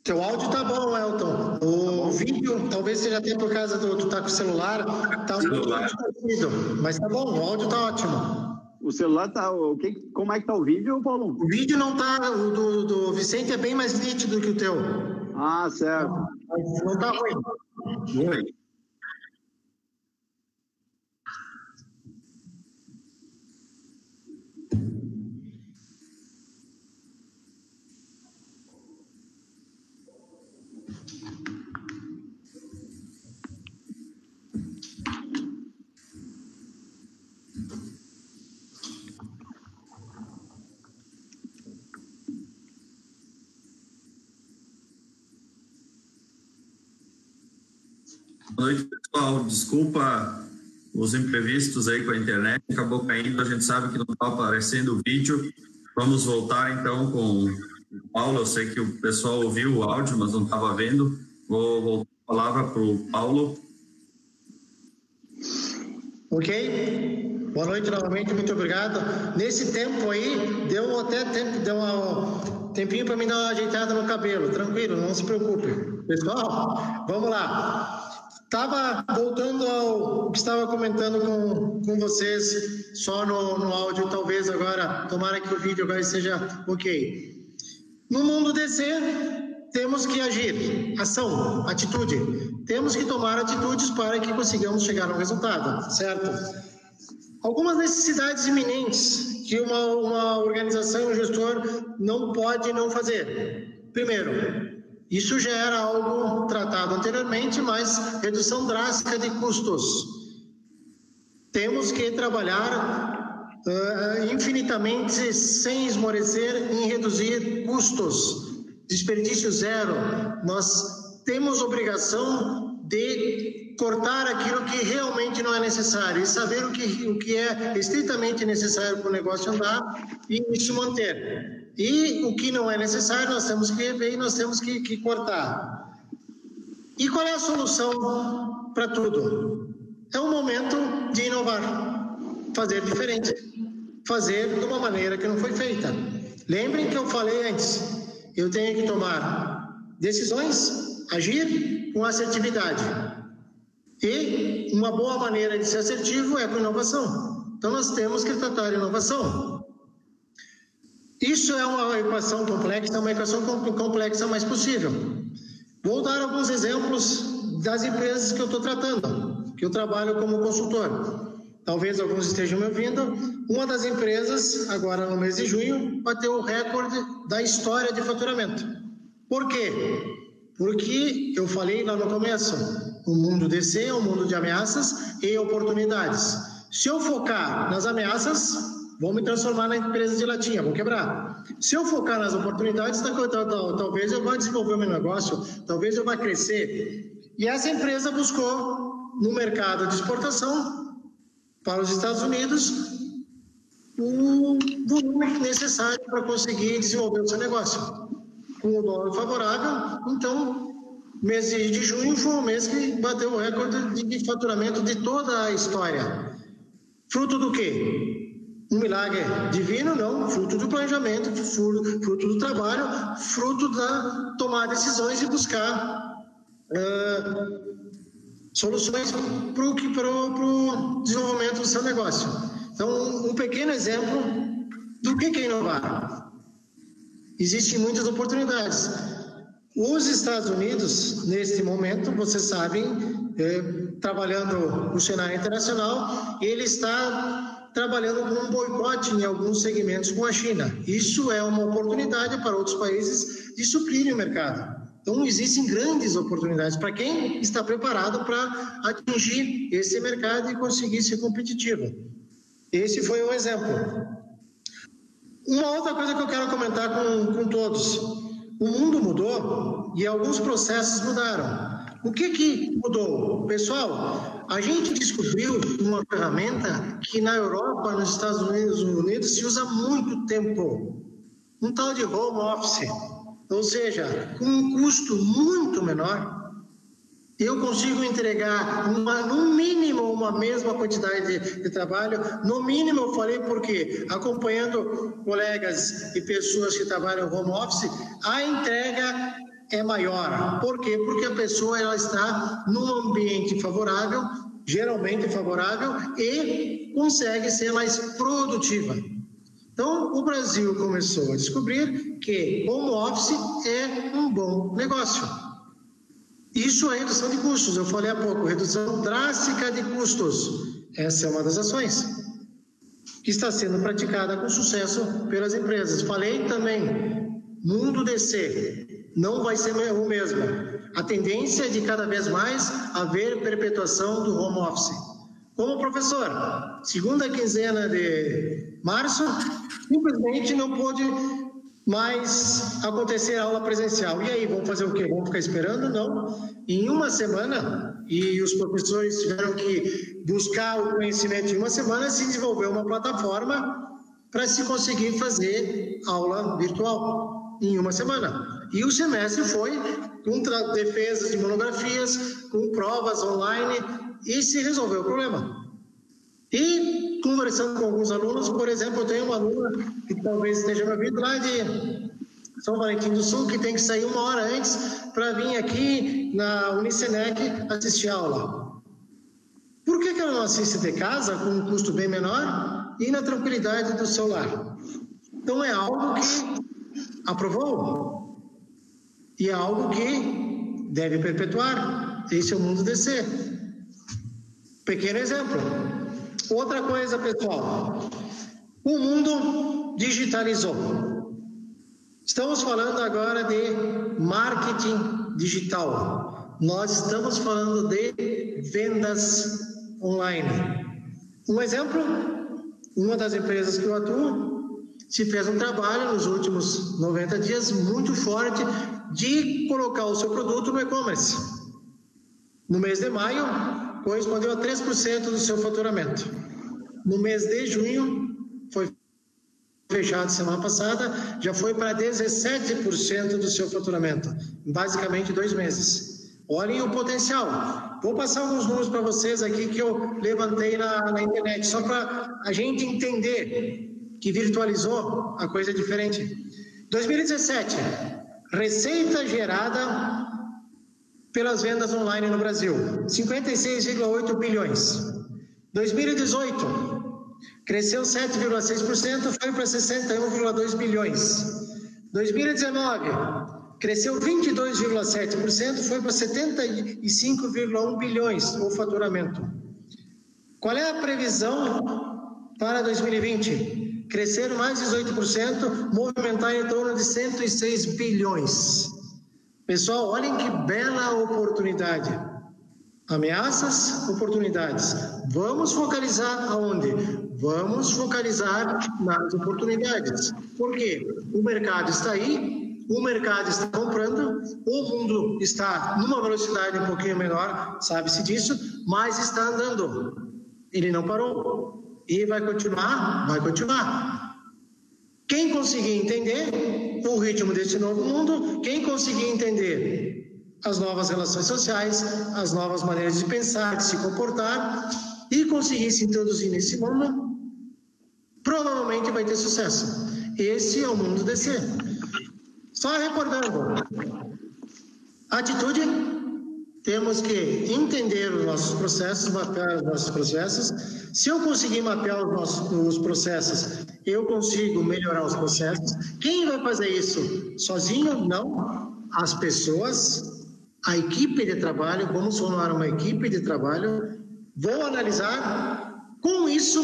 Teu áudio tá bom, Elton. O vídeo, talvez seja até por causa do tu tá com o celular, tá um pouco distorcido, mas tá bom, o áudio tá ótimo. O celular tá... Como é que tá o vídeo, Paulo? O vídeo não tá... O do Vicente é bem mais nítido que o teu. Ah, certo. Não tá ruim. Oi. Boa noite, pessoal. Desculpa os imprevistos aí com a internet, acabou caindo, a gente sabe que não está aparecendo o vídeo. Vamos voltar então com o Paulo. Eu sei que o pessoal ouviu o áudio, mas não estava vendo. Vou voltar a palavra para o Paulo. Ok. Boa noite novamente, muito obrigado. Nesse tempo aí, deu até tempo, deu um tempinho para mim dar uma ajeitada no cabelo. Tranquilo, não se preocupe. Pessoal, vamos lá. Estava voltando ao que estava comentando com vocês, só no áudio, talvez agora, tomara que o vídeo agora seja ok. No mundo DC, temos que agir, ação, atitude. Temos que tomar atitudes para que consigamos chegar a um resultado, certo? Algumas necessidades iminentes que uma organização e um gestor não pode não fazer. Primeiro, isso já era algo tratado anteriormente, mas redução drástica de custos. Temos que trabalhar infinitamente sem esmorecer em reduzir custos. Desperdício zero. Nós temos obrigação de cortar aquilo que realmente não é necessário e saber o que é estritamente necessário para o negócio andar e se manter. E o que não é necessário, nós temos que rever e nós temos que cortar. E qual é a solução para tudo? É o momento de inovar, fazer diferente, fazer de uma maneira que não foi feita. Lembrem que eu falei antes, eu tenho que tomar decisões, agir com assertividade. E uma boa maneira de ser assertivo é com inovação. Então nós temos que tratar de inovação. Isso é uma equação complexa, mas possível. Vou dar alguns exemplos das empresas que eu estou tratando, que eu trabalho como consultor. Talvez alguns estejam me ouvindo. Uma das empresas, agora no mês de junho, bateu o recorde da história de faturamento. Por quê? Porque eu falei lá no começo, o mundo DC é um mundo de ameaças e oportunidades. Se eu focar nas ameaças, vou me transformar na empresa de latinha, vou quebrar. Se eu focar nas oportunidades, talvez eu vá desenvolver o meu negócio, talvez eu vá crescer. E essa empresa buscou no mercado de exportação para os Estados Unidos o volume necessário para conseguir desenvolver o seu negócio. Com o dólar favorável, então, mês de junho foi o mês que bateu o recorde de faturamento de toda a história. Fruto do quê? Um milagre divino? Não, fruto do planejamento, fruto do trabalho, fruto da tomar decisões e buscar soluções para o desenvolvimento do seu negócio. Então, um pequeno exemplo do que é inovar. Existem muitas oportunidades. Os Estados Unidos, neste momento, vocês sabem, trabalhando no cenário internacional, ele está trabalhando com um boicote em alguns segmentos com a China. Isso é uma oportunidade para outros países de suprirem o mercado. Então, existem grandes oportunidades para quem está preparado para atingir esse mercado e conseguir ser competitivo. Esse foi um exemplo. Uma outra coisa que eu quero comentar com todos. O mundo mudou e alguns processos mudaram. O que mudou? Pessoal, a gente descobriu uma ferramenta que na Europa, nos Estados Unidos se usa há muito tempo. Um tal de home office. Ou seja, com um custo muito menor, eu consigo entregar no mínimo uma mesma quantidade de trabalho. No mínimo, eu falei porque, acompanhando colegas e pessoas que trabalham home office, a entrega é maior. Por quê? Porque a pessoa ela está num ambiente favorável, geralmente favorável, e consegue ser mais produtiva. Então, o Brasil começou a descobrir que home office é um bom negócio. Isso é redução de custos. Eu falei há pouco, redução drástica de custos. Essa é uma das ações que está sendo praticada com sucesso pelas empresas. Falei também, mundo DC não vai ser o mesmo. A tendência é de cada vez mais haver perpetuação do home office. Como professor, segunda quinzena de março, simplesmente não pôde mais acontecer aula presencial. E aí, vamos fazer o quê? Vamos ficar esperando? Não. Em uma semana, e os professores tiveram que buscar o conhecimento em uma semana, se desenvolveu uma plataforma para se conseguir fazer aula virtual em uma semana. E o semestre foi com defesas de monografias, com provas online, e se resolveu o problema. E conversando com alguns alunos, por exemplo, eu tenho uma aluna que talvez esteja me ouvindo lá de São Valentim do Sul, que tem que sair 1 hora antes para vir aqui na Unicenec assistir a aula. Por que ela não assiste de casa, com um custo bem menor e na tranquilidade do seu lar? Então é algo que aprovou e é algo que deve perpetuar. Esse é o mundo DC. Pequeno exemplo. Outra coisa, pessoal, o mundo digitalizou. Estamos falando agora de marketing digital. Nós estamos falando de vendas online. Um exemplo, uma das empresas que eu atuo se fez um trabalho nos últimos 90 dias muito forte de colocar o seu produto no e-commerce. No mês de maio, correspondeu a 3% do seu faturamento. No mês de junho, foi fechado semana passada, já foi para 17% do seu faturamento, em basicamente 2 meses. Olhem o potencial. Vou passar alguns números para vocês aqui que eu levantei na internet, só para a gente entender que virtualizou a coisa diferente. 2017, receita gerada pelas vendas online no Brasil, 56,8 bilhões. 2018, cresceu 7,6%, foi para 61,2 bilhões. 2019, cresceu 22,7%, foi para 75,1 bilhões o faturamento. Qual é a previsão para 2020? Crescer mais 18%, movimentar em torno de 106 bilhões. Pessoal, olhem que bela oportunidade. Ameaças, oportunidades. Vamos focalizar aonde? Vamos focalizar nas oportunidades. Por quê? O mercado está aí, o mercado está comprando, o mundo está numa velocidade um pouquinho menor, sabe-se disso, mas está andando. Ele não parou. E vai continuar? Vai continuar. Quem conseguir entender o ritmo desse novo mundo, quem conseguir entender as novas relações sociais, as novas maneiras de pensar, de se comportar e conseguir se introduzir nesse mundo, provavelmente vai ter sucesso. Esse é o mundo DC. Só recordando, atitude, temos que entender os nossos processos, mapear os nossos processos. Se eu conseguir mapear os processos, eu consigo melhorar os processos. Quem vai fazer isso? Sozinho? Não. As pessoas, a equipe de trabalho, vamos formar uma equipe de trabalho, vou analisar, com isso,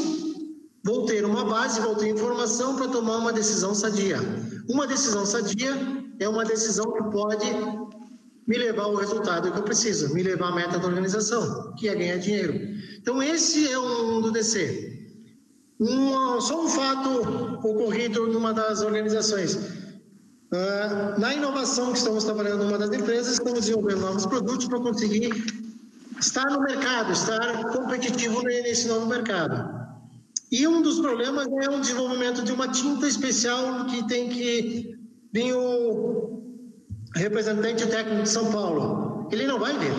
vou ter uma base, vou ter informação para tomar uma decisão sadia. Uma decisão sadia é uma decisão que pode me levar ao resultado que eu preciso, me levar à meta da organização, que é ganhar dinheiro. Então, esse é o mundo DC. Só um fato ocorrido numa das organizações. Na inovação que estamos trabalhando numa das empresas, estamos desenvolvendo novos produtos para conseguir estar no mercado, estar competitivo nesse novo mercado. E um dos problemas é o desenvolvimento de uma tinta especial que tem que vir o representante técnico de São Paulo. Ele não vai vir.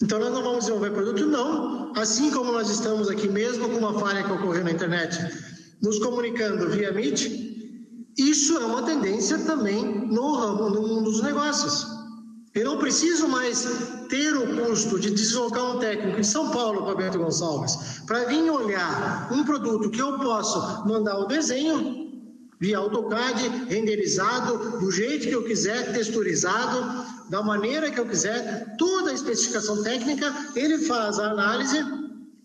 Então, nós não vamos desenvolver produto? Não. Assim como nós estamos aqui mesmo com uma falha que ocorreu na internet, nos comunicando via Meet, Isso é uma tendência também no ramo, no mundo dos negócios. Eu não preciso mais ter o custo de deslocar um técnico de São Paulo para Bento Gonçalves para vir olhar um produto que eu posso mandar o desenho via AutoCAD, renderizado, do jeito que eu quiser, texturizado, da maneira que eu quiser, toda a especificação técnica, ele faz a análise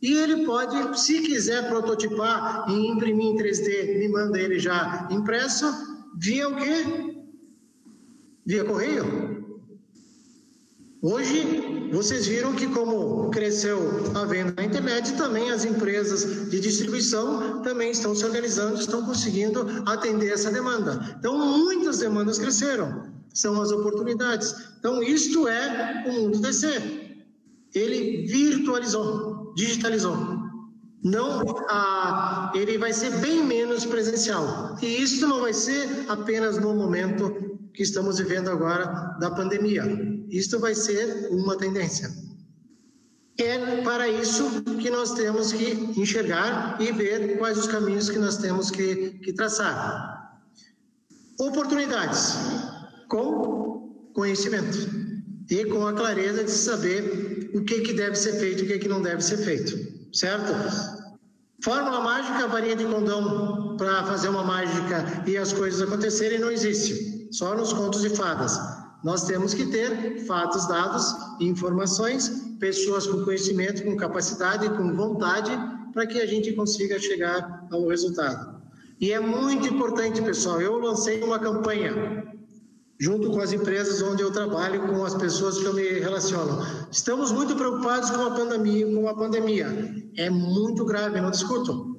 e ele pode, se quiser prototipar e imprimir em 3D, me manda ele já impresso, via o quê? Via correio. Hoje, vocês viram que como cresceu a venda na internet, também as empresas de distribuição também estão se organizando, estão conseguindo atender essa demanda. Então, muitas demandas cresceram, são as oportunidades. Então, isto é o mundo DC. Ele virtualizou, digitalizou. Não, ele vai ser bem menos presencial. E isso não vai ser apenas no momento que estamos vivendo agora da pandemia. Isto vai ser uma tendência. É para isso que nós temos que enxergar e ver quais os caminhos que nós temos que traçar. Oportunidades com conhecimento e com a clareza de saber o que deve ser feito e o que não deve ser feito, certo? Fórmula mágica, varinha de condão para fazer uma mágica e as coisas acontecerem não existe, só nos contos de fadas. Nós temos que ter fatos, dados, informações, pessoas com conhecimento, com capacidade, com vontade, para que a gente consiga chegar ao resultado. E é muito importante, pessoal, eu lancei uma campanha, junto com as empresas onde eu trabalho, com as pessoas que eu me relaciono. Estamos muito preocupados com a pandemia. É muito grave, não discuto.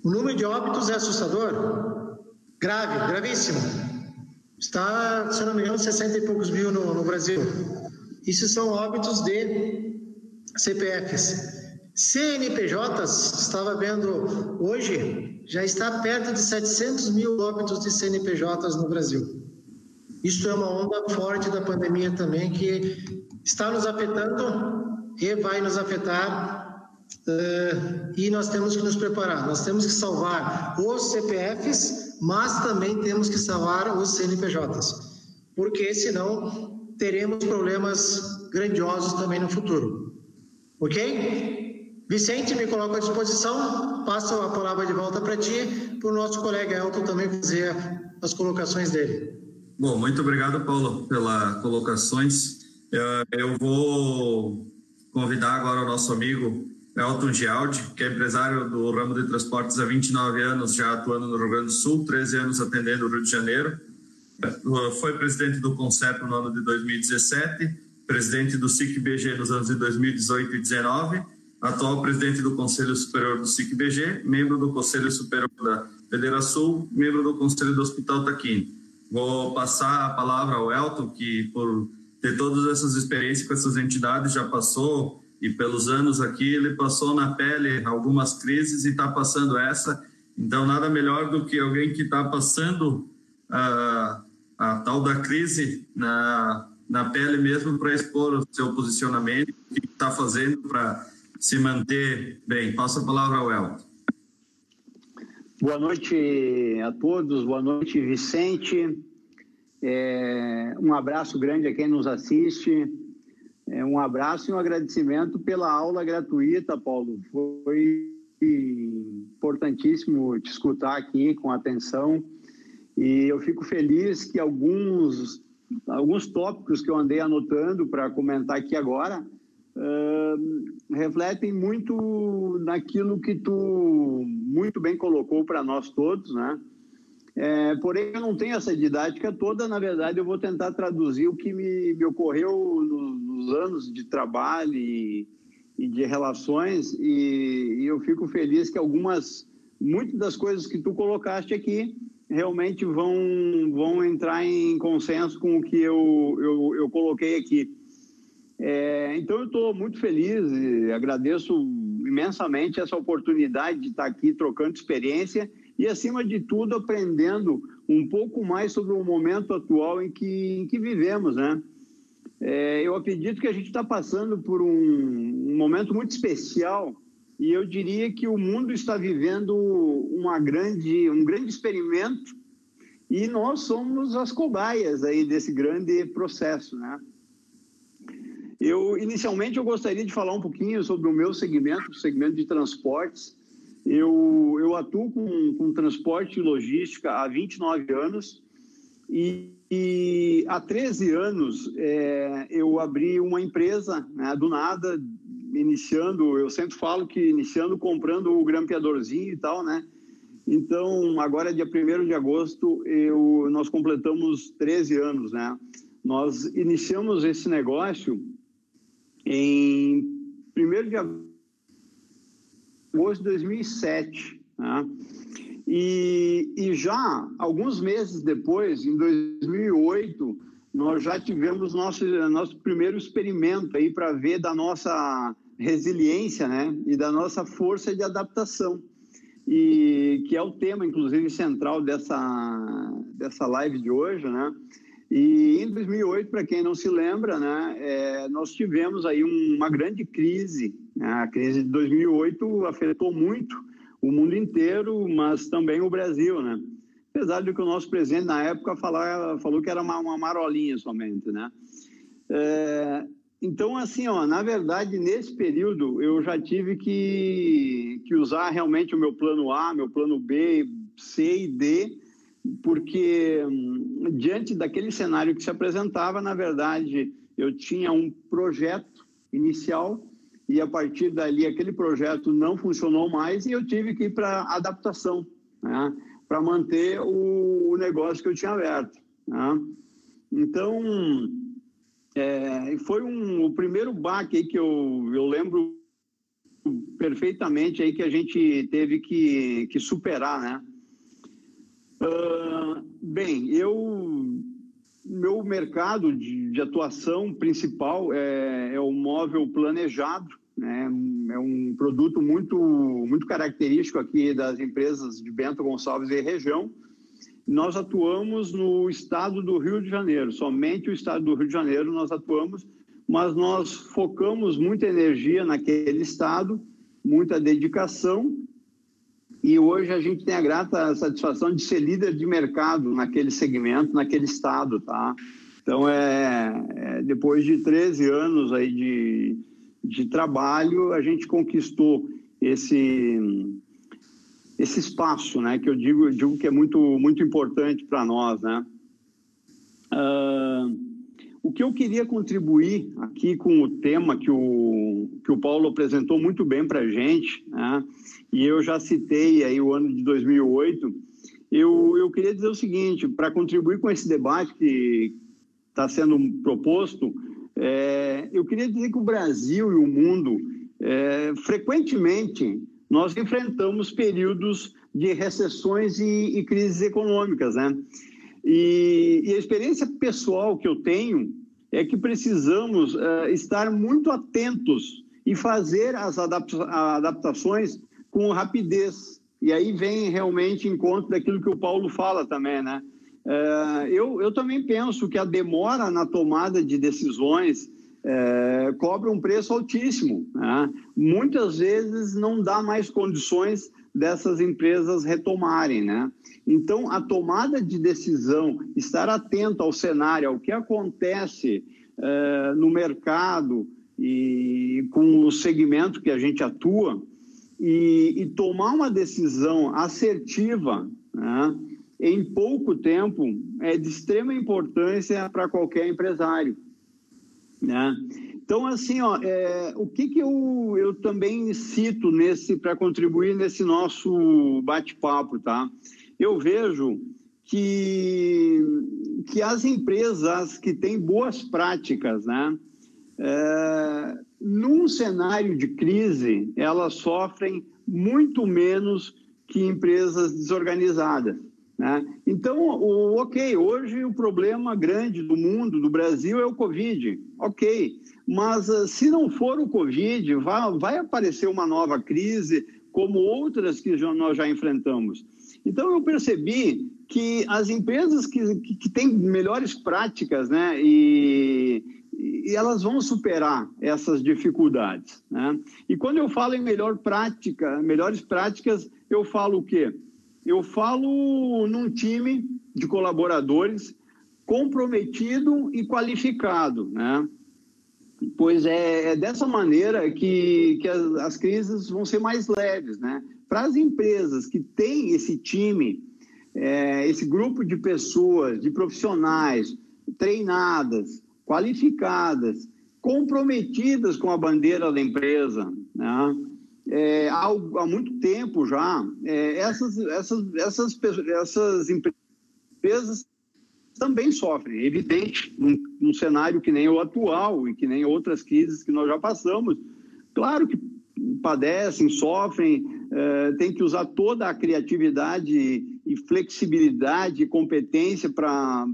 O número de óbitos é assustador, grave, gravíssimo. Está, se não me engano, 60 e poucos mil no Brasil. Isso são óbitos de CPFs. CNPJs, estava vendo hoje, já está perto de 700 mil óbitos de CNPJs no Brasil. Isso é uma onda forte da pandemia também, que está nos afetando e vai nos afetar, e nós temos que nos preparar. Nós temos que salvar os CPFs, mas também temos que salvar os CNPJs, porque senão teremos problemas grandiosos também no futuro. Ok? Vicente, me coloco à disposição, passo a palavra de volta para ti, para o nosso colega Elton também fazer as colocações dele. Bom, muito obrigado, Paulo, pelas colocações. Eu vou convidar agora o nosso amigo Elton Gialdi, que é empresário do ramo de transportes há 29 anos, já atuando no Rio Grande do Sul, 13 anos atendendo o Rio de Janeiro. Foi presidente do Concepo no ano de 2017, presidente do SIC-BG nos anos de 2018 e 2019, atual presidente do Conselho Superior do SIC-BG, membro do Conselho Superior da Federação, membro do Conselho do Hospital Taquini. Vou passar a palavra ao Elton, que por ter todas essas experiências com essas entidades já passou, e pelos anos aqui ele passou na pele algumas crises e está passando essa. Então, nada melhor do que alguém que está passando a tal da crise na pele mesmo para expor o seu posicionamento, o que está fazendo para se manter bem. Passo a palavra ao Elton. Boa noite a todos, boa noite, Vicente. Um abraço grande a quem nos assiste. Um abraço e um agradecimento pela aula gratuita, Paulo. Foi importantíssimo te escutar aqui com atenção. E eu fico feliz que alguns tópicos que eu andei anotando para comentar aqui agora refletem muito naquilo que tu muito bem colocou para nós todos, né? Porém, eu não tenho essa didática toda. Na verdade, eu vou tentar traduzir o que me ocorreu nos anos de trabalho e de relações, e eu fico feliz que muitas das coisas que tu colocaste aqui realmente vão entrar em consenso com o que eu coloquei aqui. Então, eu estou muito feliz e agradeço imensamente essa oportunidade de estar aqui trocando experiência e, acima de tudo, aprendendo um pouco mais sobre o momento atual em que vivemos, né? Eu acredito que a gente está passando por um momento muito especial, e eu diria que o mundo está vivendo um grande experimento e nós somos as cobaias aí desse grande processo, né? Inicialmente, eu gostaria de falar um pouquinho sobre o meu segmento, o segmento de transportes. Eu atuo com transporte e logística há 29 anos e há 13 anos eu abri uma empresa, né, do nada, iniciando, eu sempre falo que iniciando comprando o grampeadorzinho e tal, né? Então, agora, dia 1º de agosto, nós completamos 13 anos, né? Nós iniciamos esse negócio em 1º de agosto de 2007, né? E já alguns meses depois, em 2008, nós já tivemos nosso primeiro experimento aí para ver da nossa resiliência, né? E da nossa força de adaptação. E que é o tema, inclusive, central dessa live de hoje, né? E em 2008, para quem não se lembra, né, nós tivemos aí uma grande crise, né? A crise de 2008 afetou muito o mundo inteiro, mas também o Brasil, né? Apesar de que o nosso presidente, na época, falou que era uma marolinha somente, né? Então, assim, ó, na verdade, nesse período, eu já tive que usar realmente o meu plano A, meu plano B, C e D, porque diante daquele cenário que se apresentava, na verdade, eu tinha um projeto inicial e a partir dali aquele projeto não funcionou mais e eu tive que ir para adaptação, né, para manter o negócio que eu tinha aberto, né? Então, foi o primeiro baque aí que eu lembro perfeitamente aí que a gente teve que superar, né? Bem, meu mercado de atuação principal é o móvel planejado, né? É um produto muito característico aqui das empresas de Bento Gonçalves e região. Nós atuamos no estado do Rio de Janeiro, somente o estado do Rio de Janeiro nós atuamos, mas nós focamos muita energia naquele estado, muita dedicação. E hoje a gente tem a grata satisfação de ser líder de mercado naquele segmento, naquele estado, tá? Então, depois de 13 anos aí de trabalho, a gente conquistou esse espaço, né? Que eu digo que é muito importante para nós, né? O que eu queria contribuir aqui com o tema que o Paulo apresentou muito bem para a gente, né? E eu já citei aí o ano de 2008, eu queria dizer o seguinte, para contribuir com esse debate que está sendo proposto, eu queria dizer que o Brasil e o mundo, frequentemente, nós enfrentamos períodos de recessões e crises econômicas, né? E a experiência pessoal que eu tenho é que precisamos estar muito atentos e fazer as adaptações com rapidez. E aí vem realmente em conta daquilo que o Paulo fala também, né? Eu também penso que a demora na tomada de decisões cobra um preço altíssimo, né? Muitas vezes não dá mais condições dessas empresas retomarem, né? Então, a tomada de decisão, estar atento ao cenário, ao que acontece no mercado e com o segmento que a gente atua, e tomar uma decisão assertiva, né, em pouco tempo, é de extrema importância para qualquer empresário, né? Então, assim, ó, o que eu também cito para contribuir nesse nosso bate-papo, tá? Eu vejo que as empresas que têm boas práticas, né, num cenário de crise, elas sofrem muito menos que empresas desorganizadas, né? Então, hoje o problema grande do mundo, do Brasil, é o Covid, ok, mas se não for o Covid, vai aparecer uma nova crise, como outras que nós já enfrentamos. Então, eu percebi que as empresas que têm melhores práticas, né, e elas vão superar essas dificuldades, né? E quando eu falo em melhores práticas, eu falo o quê? Eu falo num time de colaboradores comprometido e qualificado, né? Pois é dessa maneira que as crises vão ser mais leves, né? Para as empresas que têm esse time, esse grupo de pessoas, de profissionais treinadas, qualificadas, comprometidas com a bandeira da empresa, né? Há muito tempo já, essas empresas também sofrem, é evidente, num cenário que nem o atual e que nem outras crises que nós já passamos. Claro que padecem, sofrem, tem que usar toda a criatividade e flexibilidade e competência para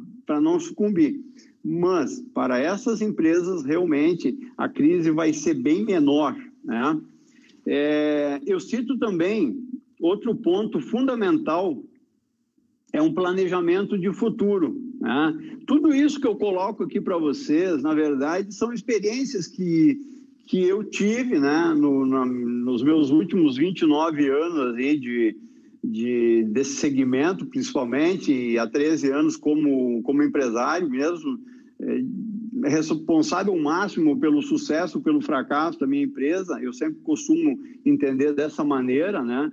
não sucumbir. Mas, para essas empresas, realmente, a crise vai ser bem menor, né? Eu cito também outro ponto fundamental, é um planejamento de futuro, né? Tudo isso que eu coloco aqui para vocês, na verdade, são experiências que eu tive, né, nos meus últimos 29 anos aí desse segmento, principalmente, e há 13 anos como empresário mesmo, responsável máximo pelo sucesso, pelo fracasso da minha empresa. Eu sempre costumo entender dessa maneira, né?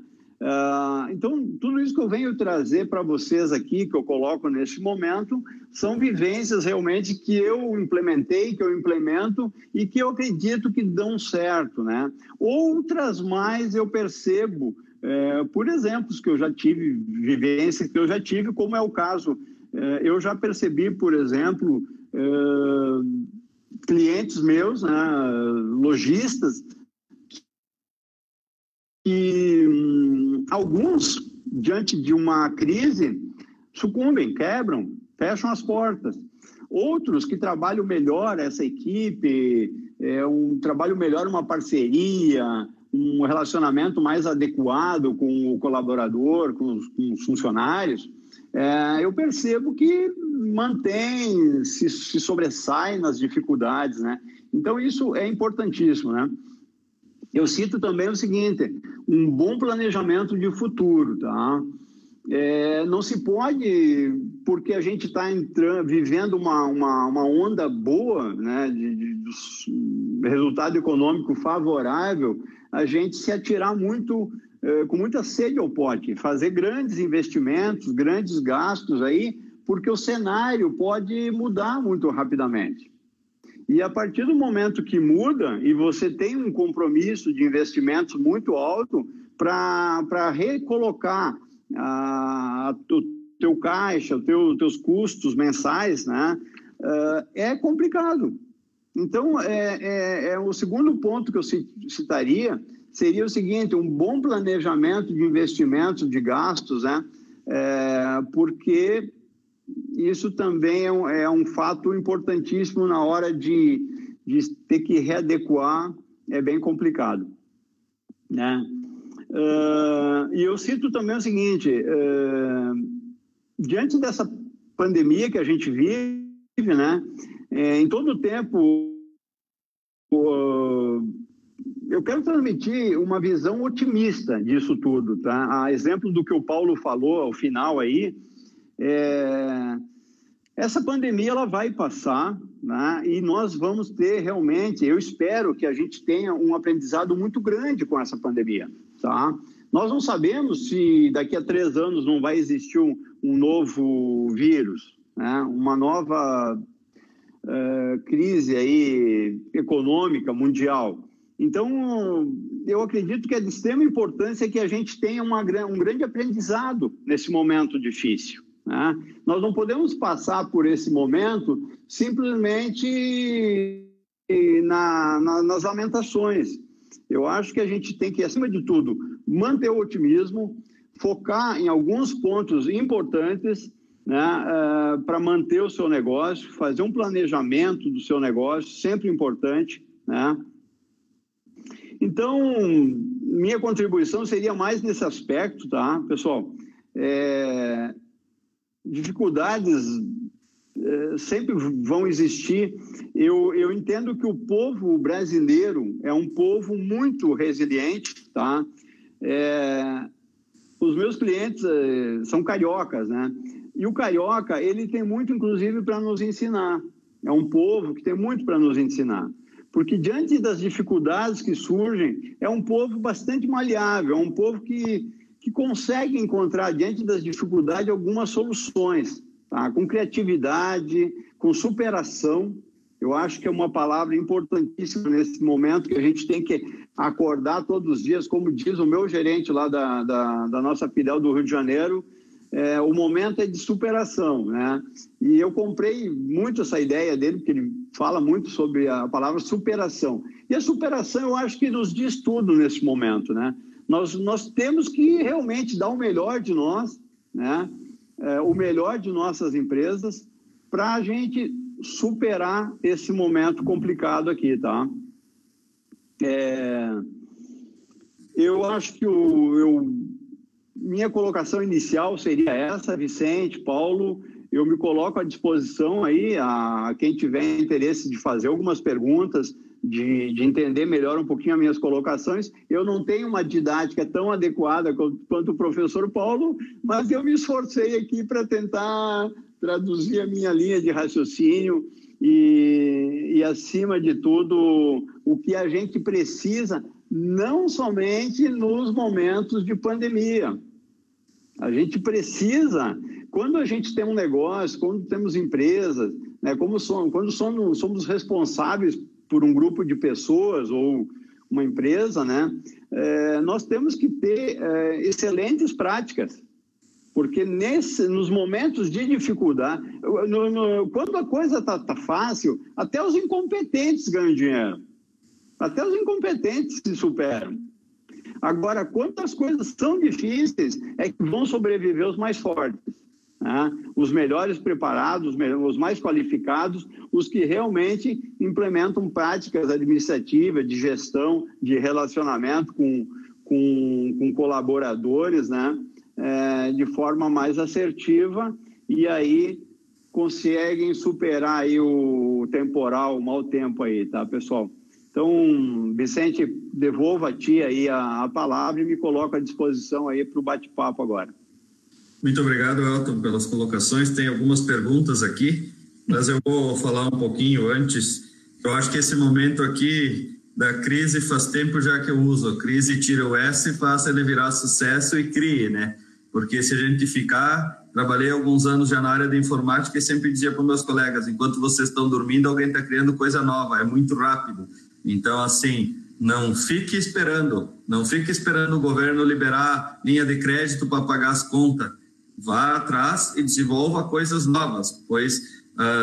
Então, tudo isso que eu venho trazer para vocês aqui, que eu coloco nesse momento, são vivências realmente que eu implementei, que eu implemento e que eu acredito que dão certo, né? Outras mais eu percebo, por exemplos que eu já tive, vivências que eu já tive, como é o caso, eu já percebi, por exemplo, clientes meus, né, lojistas, e alguns, diante de uma crise, sucumbem, quebram, fecham as portas. Outros que trabalham melhor essa equipe, trabalho melhor uma parceria, um relacionamento mais adequado com o colaborador, com os funcionários, eu percebo que mantém, se sobressai nas dificuldades, né? Então, isso é importantíssimo, né? Eu cito também o seguinte, um bom planejamento de futuro, tá? Não se pode, porque a gente está vivendo uma onda boa, né, de resultado econômico favorável, a gente se atirar muito, com muita sede ao pote, fazer grandes investimentos, grandes gastos aí, porque o cenário pode mudar muito rapidamente. E a partir do momento que muda e você tem um compromisso de investimentos muito alto para recolocar o teu caixa, teus custos mensais, né, é complicado. Então, o segundo ponto que eu citaria seria o seguinte, um bom planejamento de investimentos, de gastos, né, porque isso também é um fato importantíssimo na hora de ter que readequar, é bem complicado, né? E eu cito também o seguinte, diante dessa pandemia que a gente vive, né, em todo o tempo, eu quero transmitir uma visão otimista disso tudo, tá? A exemplo do que o Paulo falou ao final aí, essa pandemia ela vai passar, né? E nós vamos ter realmente, eu espero que a gente tenha um aprendizado muito grande com essa pandemia, tá? Nós não sabemos se daqui a 3 anos não vai existir um novo vírus, né? Uma nova crise aí econômica mundial. Então, eu acredito que é de extrema importância que a gente tenha um grande aprendizado nesse momento difícil, né? Nós não podemos passar por esse momento simplesmente nas lamentações. Eu acho que a gente tem que, acima de tudo, manter o otimismo, focar em alguns pontos importantes, né, para manter o seu negócio, fazer um planejamento do seu negócio, sempre importante, né? Então, minha contribuição seria mais nesse aspecto, tá, pessoal? Dificuldades sempre vão existir. Eu entendo que o povo brasileiro é um povo muito resiliente, tá? os meus clientes são cariocas, né? E o carioca, ele tem muito, inclusive, para nos ensinar. É um povo que tem muito para nos ensinar. Porque, diante das dificuldades que surgem, é um povo bastante maleável, é um povo que consegue encontrar, diante das dificuldades, algumas soluções, tá? Com criatividade, com superação. Eu acho que é uma palavra importantíssima nesse momento, que a gente tem que acordar todos os dias, como diz o meu gerente lá da nossa filial do Rio de Janeiro, o momento é de superação, né? E eu comprei muito essa ideia dele, porque ele fala muito sobre a palavra superação. E a superação, eu acho que nos diz tudo nesse momento, né? Nós temos que realmente dar o melhor de nós, né? O melhor de nossas empresas, para a gente superar esse momento complicado aqui, tá? Eu acho que minha colocação inicial seria essa, Vicente, Paulo. Eu me coloco à disposição aí a quem tiver interesse de fazer algumas perguntas, de entender melhor um pouquinho as minhas colocações. Eu não tenho uma didática tão adequada quanto o professor Paulo, mas eu me esforcei aqui para tentar traduzir a minha linha de raciocínio e, acima de tudo, o que a gente precisa, não somente nos momentos de pandemia. A gente precisa, quando a gente tem um negócio, quando temos empresas, né, quando somos responsáveis por um grupo de pessoas ou uma empresa, né, nós temos que ter excelentes práticas. Porque nos momentos de dificuldade, quando a coisa está fácil, até os incompetentes ganham dinheiro. Até os incompetentes se superam. Agora, quando as coisas são difíceis, é que vão sobreviver os mais fortes, né? Os melhores preparados, os mais qualificados, os que realmente implementam práticas administrativas, de gestão, de relacionamento com colaboradores, né? De forma mais assertiva, e aí conseguem superar aí o temporal, o mau tempo aí, tá, pessoal? Então, Vicente, devolvo a ti aí a palavra e me coloco à disposição aí para o bate-papo agora. Muito obrigado, Elton, pelas colocações. Tem algumas perguntas aqui, mas eu vou falar um pouquinho antes. Eu acho que esse momento aqui da crise faz tempo já que eu uso. A crise tira o S, faça ele virar sucesso e crie, né? Porque se a gente trabalhei alguns anos já na área de informática e sempre dizia para meus colegas, enquanto vocês estão dormindo, alguém está criando coisa nova, é muito rápido. Então, assim, não fique esperando o governo liberar linha de crédito para pagar as contas. Vá atrás e desenvolva coisas novas, pois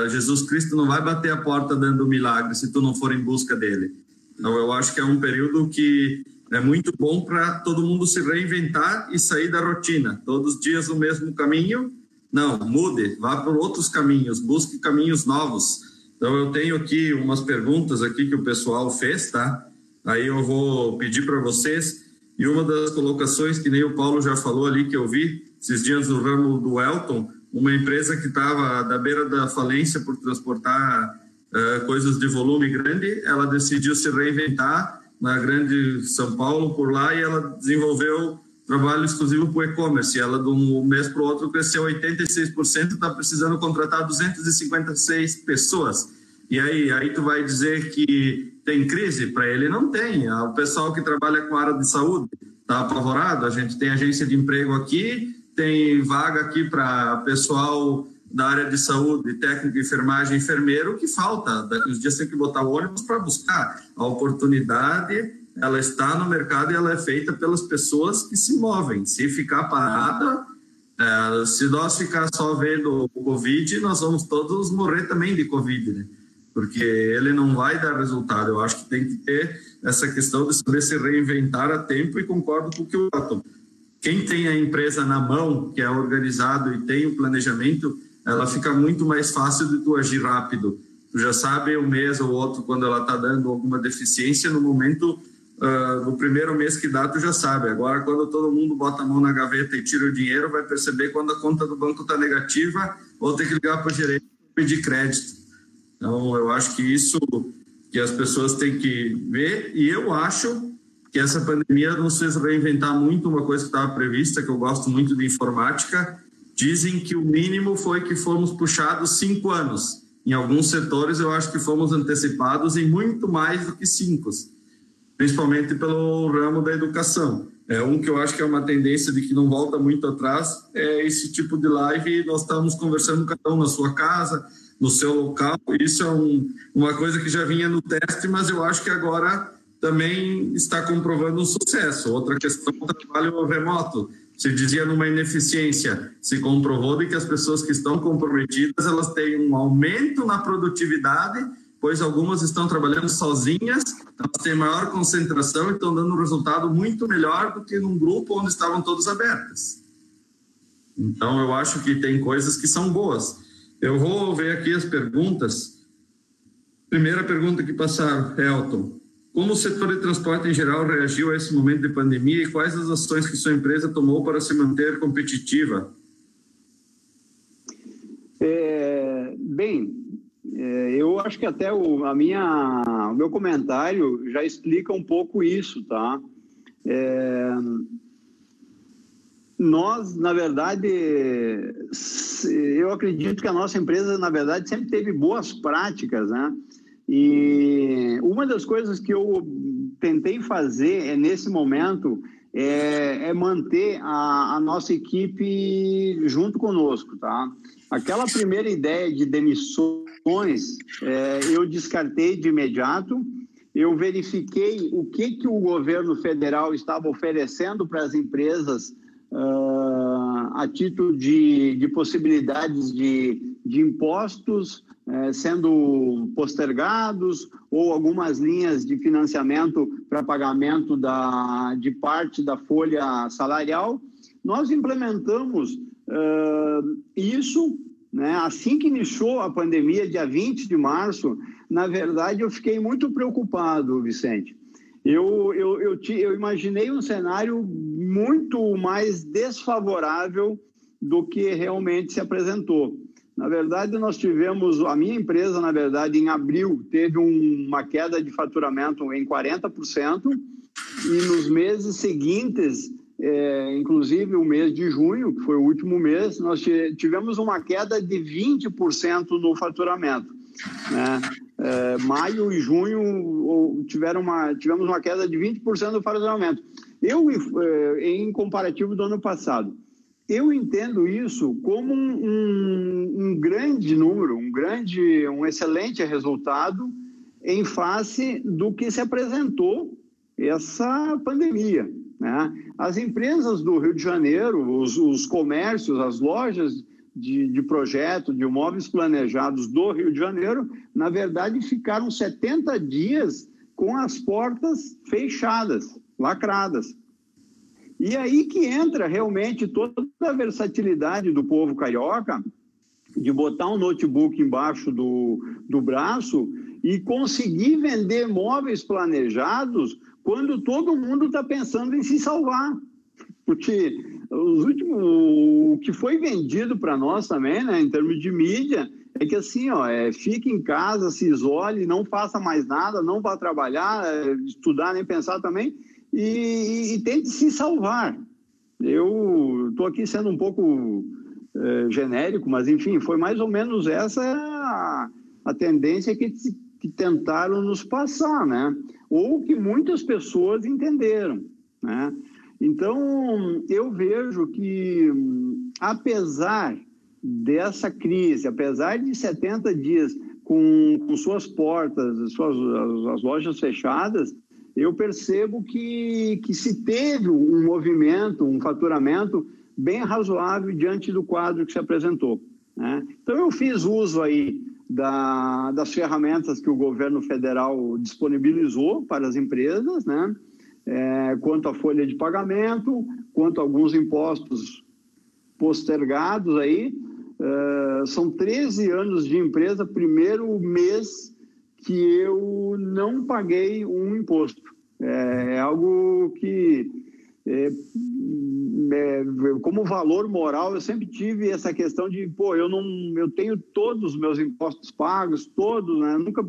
Jesus Cristo não vai bater a porta dando um milagre se tu não for em busca dele. Então, eu acho que é um período que é muito bom para todo mundo se reinventar e sair da rotina. Todos os dias o mesmo caminho? Não, mude, vá por outros caminhos, busque caminhos novos. Então, eu tenho aqui umas perguntas aqui que o pessoal fez, tá? Aí eu vou pedir para vocês. E uma das colocações, que nem o Paulo já falou ali, que eu vi esses dias no ramo do Elton, uma empresa que estava da beira da falência por transportar coisas de volume grande, ela decidiu se reinventar na grande São Paulo, por lá, e ela desenvolveu trabalho exclusivo para o e-commerce. Ela, de um mês para o outro, cresceu 86%, está precisando contratar 256 pessoas. E aí tu vai dizer que tem crise? Para ele não tem. O pessoal que trabalha com a área de saúde está apavorado. A gente tem agência de emprego aqui, tem vaga aqui para pessoal da área de saúde, técnico, enfermagem, enfermeiro, que falta. Daqui uns dias tem que botar o ônibus para buscar. A oportunidade, ela está no mercado e ela é feita pelas pessoas que se movem. Se ficar parada, se nós ficar só vendo o Covid, nós vamos todos morrer também de Covid, né? Porque ele não vai dar resultado. Eu acho que tem que ter essa questão de saber se reinventar a tempo, e concordo com o que o Elton. Quem tem a empresa na mão, que é organizado e tem o planejamento, ela fica muito mais fácil de tu agir rápido. Tu já sabe um mês ou outro quando ela está dando alguma deficiência, no momento, no primeiro mês que dá, tu já sabe. Agora, quando todo mundo bota a mão na gaveta e tira o dinheiro, vai perceber quando a conta do banco está negativa, ou tem que ligar para o gerente e pedir crédito. Então, eu acho que isso que as pessoas têm que ver, e eu acho que essa pandemia nos fez reinventar muito uma coisa que estava prevista, que eu gosto muito de informática. Dizem que o mínimo foi que fomos puxados 5 anos. Em alguns setores, eu acho que fomos antecipados em muito mais do que 5, principalmente pelo ramo da educação. Um que eu acho que é uma tendência de que não volta muito atrás é esse tipo de live. Nós estamos conversando cada um na sua casa, no seu local. Isso é uma coisa que já vinha no teste, mas eu acho que agora também está comprovando um sucesso. Outra questão é o trabalho remoto. Se dizia numa ineficiência, se comprovou de que as pessoas que estão comprometidas, elas têm um aumento na produtividade, pois algumas estão trabalhando sozinhas, elas têm maior concentração e estão dando um resultado muito melhor do que num grupo onde estavam todos abertos. Então, eu acho que tem coisas que são boas. Eu vou ver aqui as perguntas. Primeira pergunta que passaram, Elton. Como o setor de transporte em geral reagiu a esse momento de pandemia e quais as ações que sua empresa tomou para se manter competitiva? Eu acho que até o meu comentário já explica um pouco isso, tá? Nós, na verdade, eu acredito que a nossa empresa, na verdade, sempre teve boas práticas, né? E uma das coisas que eu tentei fazer nesse momento é manter a nossa equipe junto conosco, tá? Aquela primeira ideia de demissões, eu descartei de imediato. Eu verifiquei o que o governo federal estava oferecendo para as empresas a título de possibilidades de impostos sendo postergados ou algumas linhas de financiamento para pagamento de parte da folha salarial. Nós implementamos isso, né? Assim que iniciou a pandemia, dia 20 de março, na verdade eu fiquei muito preocupado, Vicente. Eu imaginei um cenário muito mais desfavorável do que realmente se apresentou. Na verdade, nós tivemos, a minha empresa, na verdade, em abril, teve uma queda de faturamento em 40%, e nos meses seguintes, inclusive o mês de junho, que foi o último mês, nós tivemos uma queda de 20% no faturamento, né? Maio e junho tivemos uma queda de 20% do faturamento. Em comparativo do ano passado, eu entendo isso como um grande número, um excelente resultado em face do que se apresentou essa pandemia, né? As empresas do Rio de Janeiro, os comércios, as lojas de projeto, de imóveis planejados do Rio de Janeiro, na verdade, ficaram 70 dias com as portas fechadas, lacradas. E aí que entra realmente toda a versatilidade do povo carioca de botar um notebook embaixo do braço e conseguir vender móveis planejados quando todo mundo está pensando em se salvar. Porque o que foi vendido para nós também, né, em termos de mídia, é que assim, fique em casa, se isole, não faça mais nada, não vá trabalhar, estudar, nem pensar também, e tente se salvar. Eu estou aqui sendo um pouco genérico, mas enfim, foi mais ou menos essa a tendência que tentaram nos passar, né? Ou que muitas pessoas entenderam, né? Então, eu vejo que, apesar dessa crise, apesar de 70 dias com suas portas, as lojas fechadas, eu percebo que se teve um movimento, um faturamento bem razoável diante do quadro que se apresentou, né? Então, eu fiz uso aí das ferramentas que o governo federal disponibilizou para as empresas, né? Quanto à folha de pagamento, quanto a alguns impostos postergados aí. São 13 anos de empresa, primeiro mês que eu não paguei um imposto. É algo que, como valor moral, eu sempre tive essa questão de, eu tenho todos os meus impostos pagos, todos, né? Eu nunca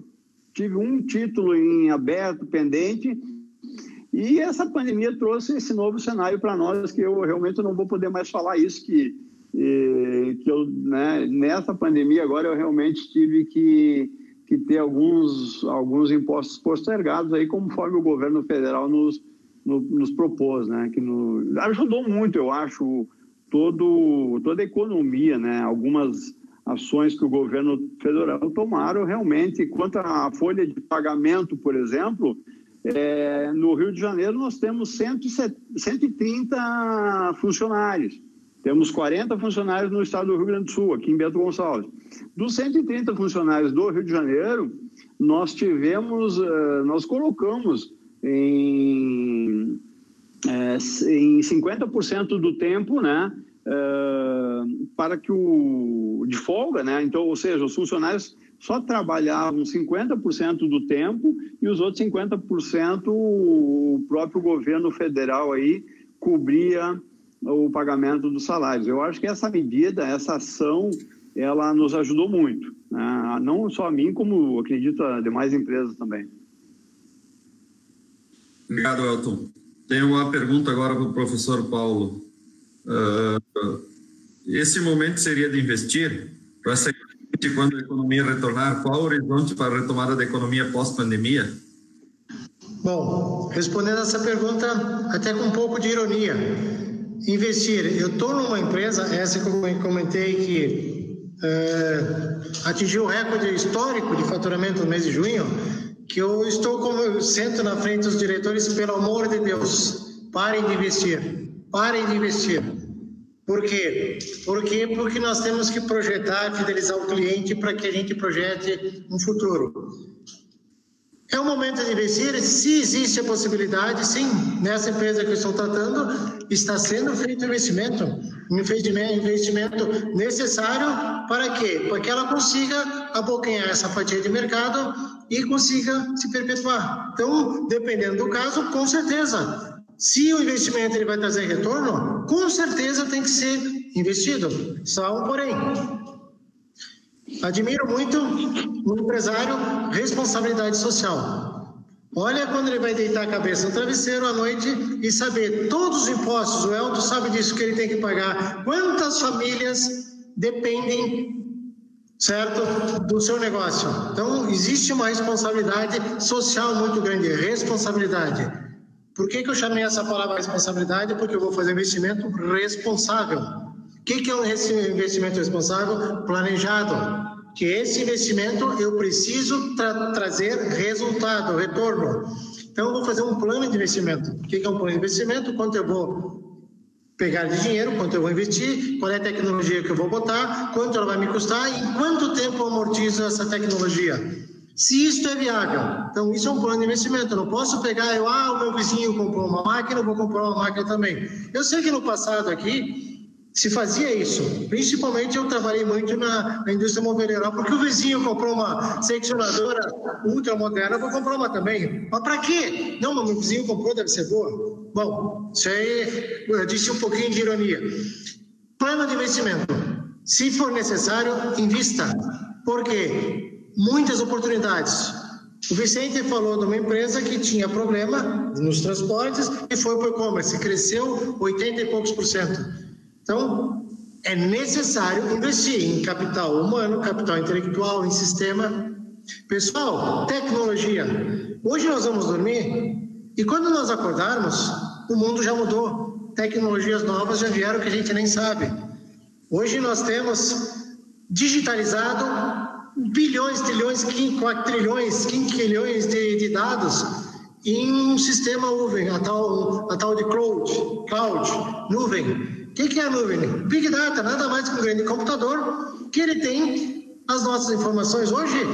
tive um título em aberto, pendente. E essa pandemia trouxe esse novo cenário para nós, que eu realmente não vou poder mais falar isso, que eu, né, nessa pandemia agora eu realmente tive que ter alguns impostos postergados aí, conforme o governo federal nos propôs, né, que ajudou muito, eu acho, toda a economia, né, algumas ações que o governo federal tomaram realmente. Quanto à folha de pagamento, por exemplo, no Rio de Janeiro nós temos 130 funcionários. Temos 40 funcionários no estado do Rio Grande do Sul, aqui em Bento Gonçalves. Dos 130 funcionários do Rio de Janeiro, nós colocamos em 50% do tempo, né, para que de folga, né? Então, ou seja, os funcionários só trabalhavam 50% do tempo e os outros 50% o próprio governo federal aí cobria o pagamento dos salários. Eu acho que essa medida, essa ação, ela nos ajudou muito, né? Não só a mim, como acredito a demais empresas também. Obrigado, Elton. Tenho uma pergunta agora para o professor Paulo. Esse momento seria de investir? Para quando a economia retornar, qual o horizonte para a retomada da economia pós-pandemia? Bom, respondendo essa pergunta até com um pouco de ironia. Investir, eu estou numa empresa, essa que eu comentei, que atingiu o recorde histórico de faturamento no mês de junho, que eu sento na frente dos diretores, pelo amor de Deus, parem de investir. Por quê? Porque nós temos que projetar, fidelizar o cliente para que a gente projete um futuro. É o momento de investir, se existe a possibilidade, sim, nessa empresa que eu estou tratando, está sendo feito um investimento necessário para quê? Para que ela consiga abocanhar essa fatia de mercado e consiga se perpetuar. Então, dependendo do caso, com certeza, se o investimento ele vai trazer retorno, com certeza tem que ser investido. Só um porém. Admiro muito no empresário responsabilidade social. Olha quando ele vai deitar a cabeça no travesseiro à noite e saber todos os impostos, o Elton sabe disso, que ele tem que pagar, quantas famílias dependem, certo, do seu negócio. Então, existe uma responsabilidade social muito grande, responsabilidade. Por que eu chamei essa palavra responsabilidade? Porque eu vou fazer investimento responsável. O que é um investimento responsável? Planejado. Que esse investimento eu preciso trazer resultado, retorno. Então, eu vou fazer um plano de investimento. O que é um plano de investimento? Quanto eu vou pegar de dinheiro, quanto eu vou investir, qual é a tecnologia que eu vou botar, quanto ela vai me custar e em quanto tempo eu amortizo essa tecnologia. Se isso é viável. Então, isso é um plano de investimento. Eu não posso pegar, o meu vizinho comprou uma máquina, eu vou comprar uma máquina também. Eu sei que no passado aqui se fazia isso. Principalmente eu trabalhei muito na indústria moveleira, porque o vizinho comprou uma seccionadora ultramoderna, eu vou comprar uma também. Mas para quê? Não, mas meu vizinho comprou, deve ser boa. Bom, isso aí eu disse um pouquinho de ironia. Plano de investimento. Se for necessário, invista. Por quê? Muitas oportunidades. O Vicente falou de uma empresa que tinha problema nos transportes e foi para o e-commerce, cresceu 80 e poucos %. Então, é necessário investir em capital humano, capital intelectual, em sistema. Pessoal, tecnologia. Hoje nós vamos dormir e quando nós acordarmos, o mundo já mudou. Tecnologias novas já vieram que a gente nem sabe. Hoje nós temos digitalizado bilhões, trilhões, quinquilhões de dados em um sistema nuvem, a tal de cloud, nuvem. O que é a nuvem? Big Data, nada mais que um grande computador que ele tem as nossas informações. Hoje,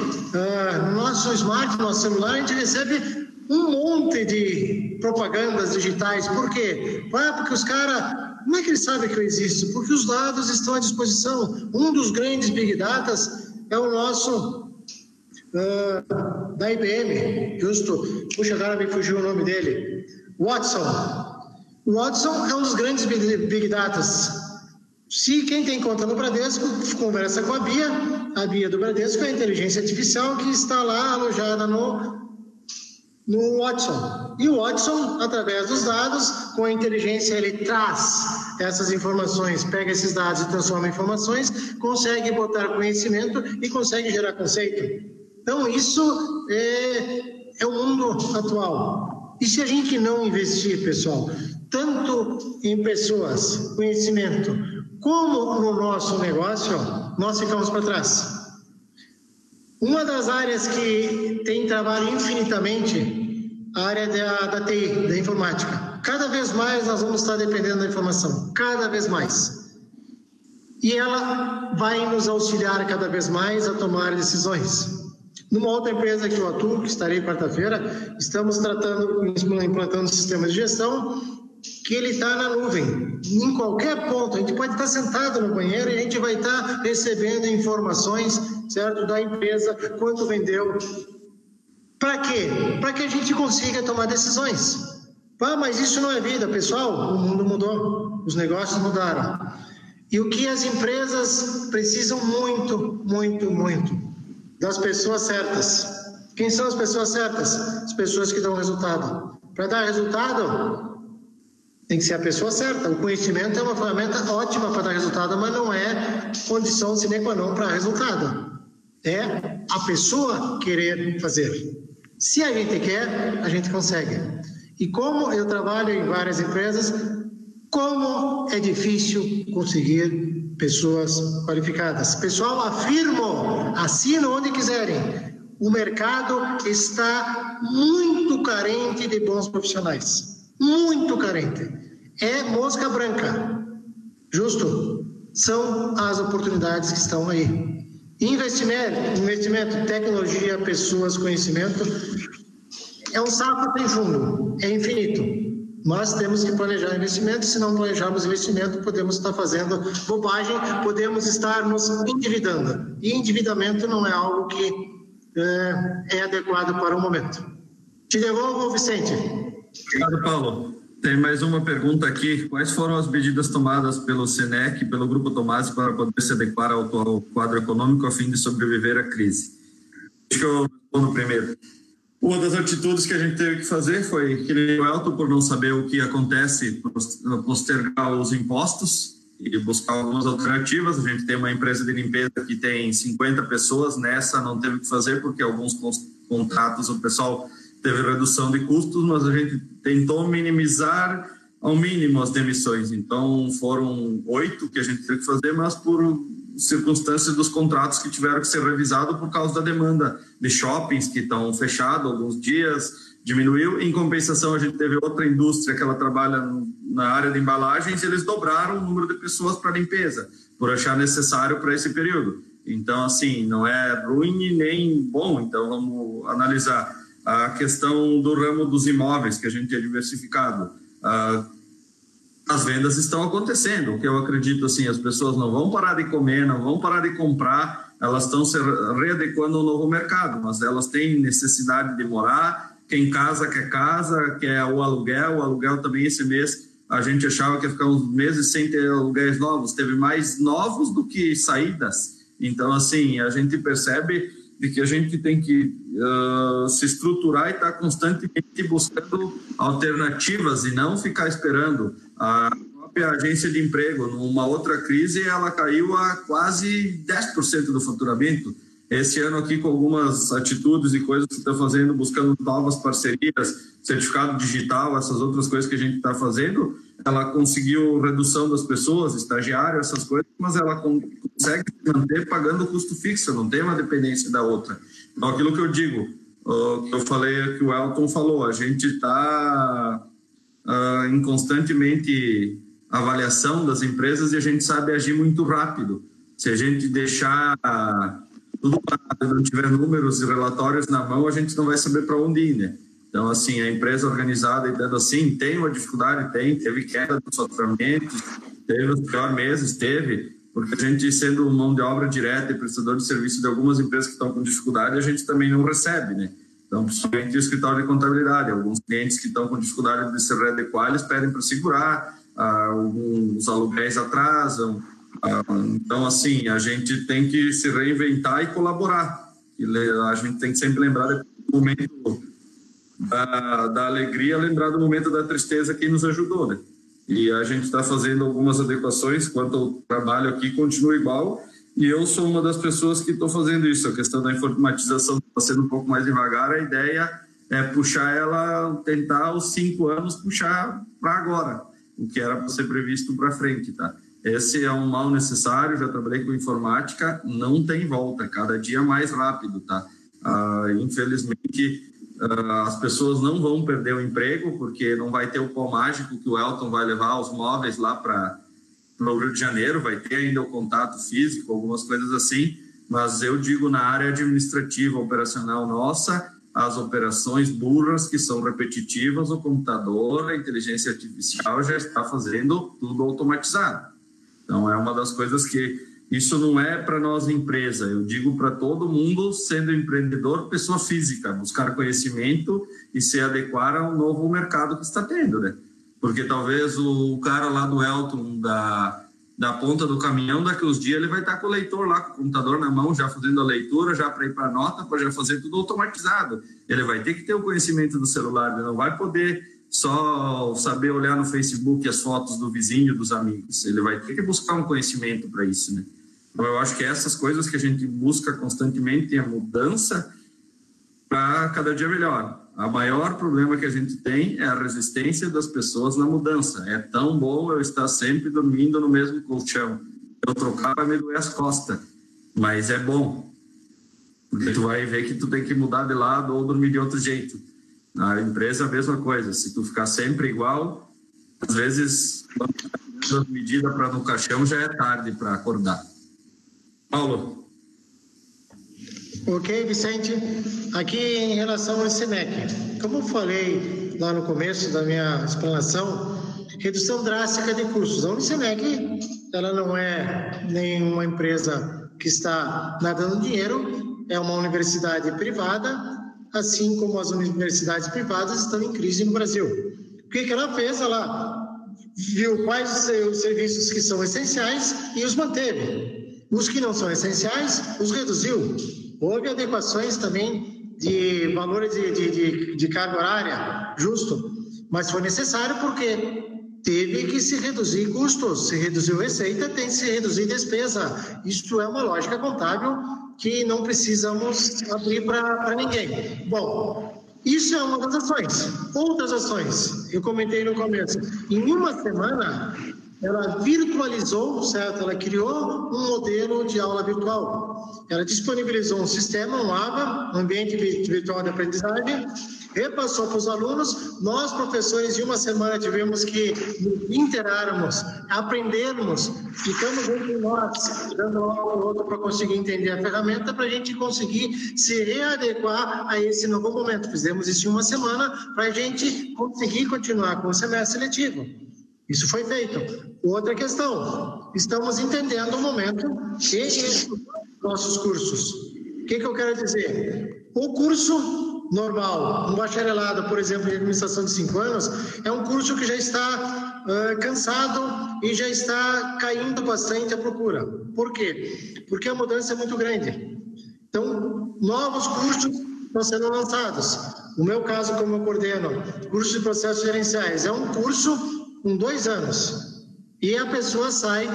no nosso smart, no nosso celular, a gente recebe um monte de propagandas digitais. Por quê? Porque os caras... Como é que eles sabem que eu existo? Porque os dados estão à disposição. Um dos grandes Big Datas é o nosso da IBM, justo. Puxa, agora me fugiu o nome dele. Watson. O Watson é um dos grandes Big Datas. Se quem tem conta no Bradesco conversa com a Bia do Bradesco é a inteligência artificial que está lá alojada no Watson. E o Watson, através dos dados, com a inteligência, ele traz essas informações, pega esses dados e transforma em informações, consegue botar conhecimento e consegue gerar conceito. Então, isso é o mundo atual. E se a gente não investir, pessoal, tanto em pessoas, conhecimento, como no nosso negócio, nós ficamos para trás. Uma das áreas que tem trabalho infinitamente, a área da TI, da informática. Cada vez mais nós vamos estar dependendo da informação, cada vez mais. E ela vai nos auxiliar cada vez mais a tomar decisões. Numa outra empresa que eu atuo, que estarei quarta-feira, estamos implantando sistemas de gestão, que ele está na nuvem, em qualquer ponto. A gente pode estar sentado no banheiro e a gente vai estar recebendo informações, certo, da empresa, quanto vendeu. Para quê? Para que a gente consiga tomar decisões. Mas isso não é vida, pessoal. O mundo mudou, os negócios mudaram. E o que as empresas precisam muito, muito, muito? Das pessoas certas. Quem são as pessoas certas? As pessoas que dão resultado. Para dar resultado, tem que ser a pessoa certa. O conhecimento é uma ferramenta ótima para dar resultado, mas não é condição sine qua non para resultado. É a pessoa querer fazer. Se a gente quer, a gente consegue. E como eu trabalho em várias empresas, como é difícil conseguir pessoas qualificadas. Pessoal, afirmo, assinam onde quiserem. O mercado está muito carente de bons profissionais. Muito carente. É mosca branca. Justo? São as oportunidades que estão aí. Investimento, tecnologia, pessoas, conhecimento, é um saco sem fundo, é infinito. Nós temos que planejar investimento. Se não planejarmos investimento, podemos estar fazendo bobagem, podemos estar nos endividando. E endividamento não é algo que é adequado para o momento. Te devolvo, Vicente. Obrigado, Paulo. Tem mais uma pergunta aqui. Quais foram as medidas tomadas pelo SENEC e pelo Grupo Tomasi para poder se adequar ao atual quadro econômico a fim de sobreviver à crise? Acho que eu respondo primeiro. Uma das atitudes que a gente teve que fazer foi que o Elton, por não saber o que acontece, postergar os impostos e buscar algumas alternativas. A gente tem uma empresa de limpeza que tem 50 pessoas, nessa não teve que fazer porque alguns contratos o pessoal teve redução de custos, mas a gente tentou minimizar ao mínimo as demissões. Então foram 8 que a gente teve que fazer, mas por circunstâncias dos contratos que tiveram que ser revisados por causa da demanda de shoppings que estão fechados alguns dias, diminuiu. Em compensação, a gente teve outra indústria que ela trabalha na área de embalagens e eles dobraram o número de pessoas para limpeza, por achar necessário para esse período. Então, assim, não é ruim nem bom. Então, vamos analisar a questão do ramo dos imóveis, que a gente é diversificado. As vendas estão acontecendo, o que eu acredito, assim, as pessoas não vão parar de comer, não vão parar de comprar, elas estão se readequando ao novo mercado, mas elas têm necessidade de morar. Quem casa, quer o aluguel também. Esse mês a gente achava que ia ficar uns meses sem ter aluguéis novos, teve mais novos do que saídas. Então, assim, a gente percebe de que a gente tem que se estruturar e estar constantemente buscando alternativas e não ficar esperando. A própria agência de emprego, numa outra crise, ela caiu a quase 10% do faturamento. Esse ano aqui, com algumas atitudes e coisas que está fazendo, buscando novas parcerias, certificado digital, essas outras coisas que a gente está fazendo, ela conseguiu redução das pessoas, estagiário, essas coisas, mas ela consegue se manter pagando o custo fixo, não tem uma dependência da outra. Então, aquilo que eu digo, que eu falei, que o Elton falou, a gente está em constantemente avaliação das empresas e a gente sabe agir muito rápido. Se a gente deixar tudo parado, não tiver números e relatórios na mão, a gente não vai saber para onde ir, né? Então, assim, a empresa organizada e dando assim, tem uma dificuldade, teve queda dos faturamentos, teve os piores meses, porque a gente, sendo mão de obra direta e prestador de serviço de algumas empresas que estão com dificuldade, a gente também não recebe, né? Então, principalmente o escritório de contabilidade, alguns clientes que estão com dificuldade de se readequar, eles pedem para segurar, alguns aluguéis atrasam. Então, assim, a gente tem que se reinventar e colaborar. A gente tem que sempre lembrar do momento da alegria lembrar do momento da tristeza quem nos ajudou, né? E a gente está fazendo algumas adequações quanto ao trabalho aqui, continua igual, e eu sou uma das pessoas que estou fazendo isso. A questão da informatização está sendo um pouco mais devagar, a ideia é puxar ela, tentar os 5 anos, puxar para agora, o que era para ser previsto para frente, tá? Esse é um mal necessário, já trabalhei com informática, não tem volta, cada dia mais rápido, tá? Infelizmente, as pessoas não vão perder o emprego, porque não vai ter o pó mágico que o Elton vai levar os móveis lá para o Rio de Janeiro, vai ter ainda o contato físico, algumas coisas assim, mas eu digo na área administrativa, operacional nossa, as operações burras que são repetitivas, o computador, a inteligência artificial já está fazendo tudo automatizado. Então, é uma das coisas que isso não é para nós empresa, eu digo para todo mundo, sendo empreendedor, pessoa física, buscar conhecimento e se adequar ao novo mercado que está tendo, né? Porque talvez o cara lá do Elton, da ponta do caminhão, daqui uns dias ele vai estar com o leitor lá, com o computador na mão, já fazendo a leitura, já para ir para a nota, para já fazer tudo automatizado. Ele vai ter que ter o conhecimento do celular, ele não vai poder só saber olhar no Facebook as fotos do vizinho, dos amigos. Ele vai ter que buscar um conhecimento para isso, né? Então, eu acho que essas coisas que a gente busca constantemente, a mudança para cada dia melhor. O maior problema que a gente tem é a resistência das pessoas na mudança. É tão bom eu estar sempre dormindo no mesmo colchão. Eu trocar para me doer as costas, mas é bom. Porque tu vai ver que tu tem que mudar de lado ou dormir de outro jeito. Na empresa, a mesma coisa. Se tu ficar sempre igual, às vezes, quando tu medida para no caixão, já é tarde para acordar. Paulo. Ok, Vicente. Aqui em relação ao ICMEC, como eu falei lá no começo da minha explanação, redução drástica de custos. A ICMEC, ela não é nenhuma empresa que está nadando dinheiro, é uma universidade privada, assim como as universidades privadas estão em crise no Brasil. O que ela fez? Ela viu quais os serviços que são essenciais e os manteve. Os que não são essenciais, os reduziu. Houve adequações também de valores de carga horária, justo, mas foi necessário porque teve que se reduzir custos, se reduziu receita, tem que se reduzir despesa. Isto é uma lógica contábil que não precisamos abrir para ninguém. Bom, isso é uma das ações. Outras ações, eu comentei no começo, em uma semana ela virtualizou, certo? Ela criou um modelo de aula virtual. Ela disponibilizou um sistema, um AVA, um ambiente virtual de aprendizagem, repassou para os alunos. Nós, professores, em uma semana tivemos que nos interarmos, aprendermos, ficamos entre nós, dando aula ao outro para conseguir entender a ferramenta, para a gente conseguir se readequar a esse novo momento. Fizemos isso em uma semana para a gente conseguir continuar com o semestre letivo. Isso foi feito. Outra questão, estamos entendendo o momento e nossos cursos. O que eu quero dizer? O curso normal, um bacharelado, por exemplo, em administração de 5 anos, é um curso que já está cansado e já está caindo bastante a procura. Por quê? Porque a mudança é muito grande. Então, novos cursos estão sendo lançados. No meu caso, como eu coordeno, curso de processos gerenciais, é um curso com 2 anos. E a pessoa sai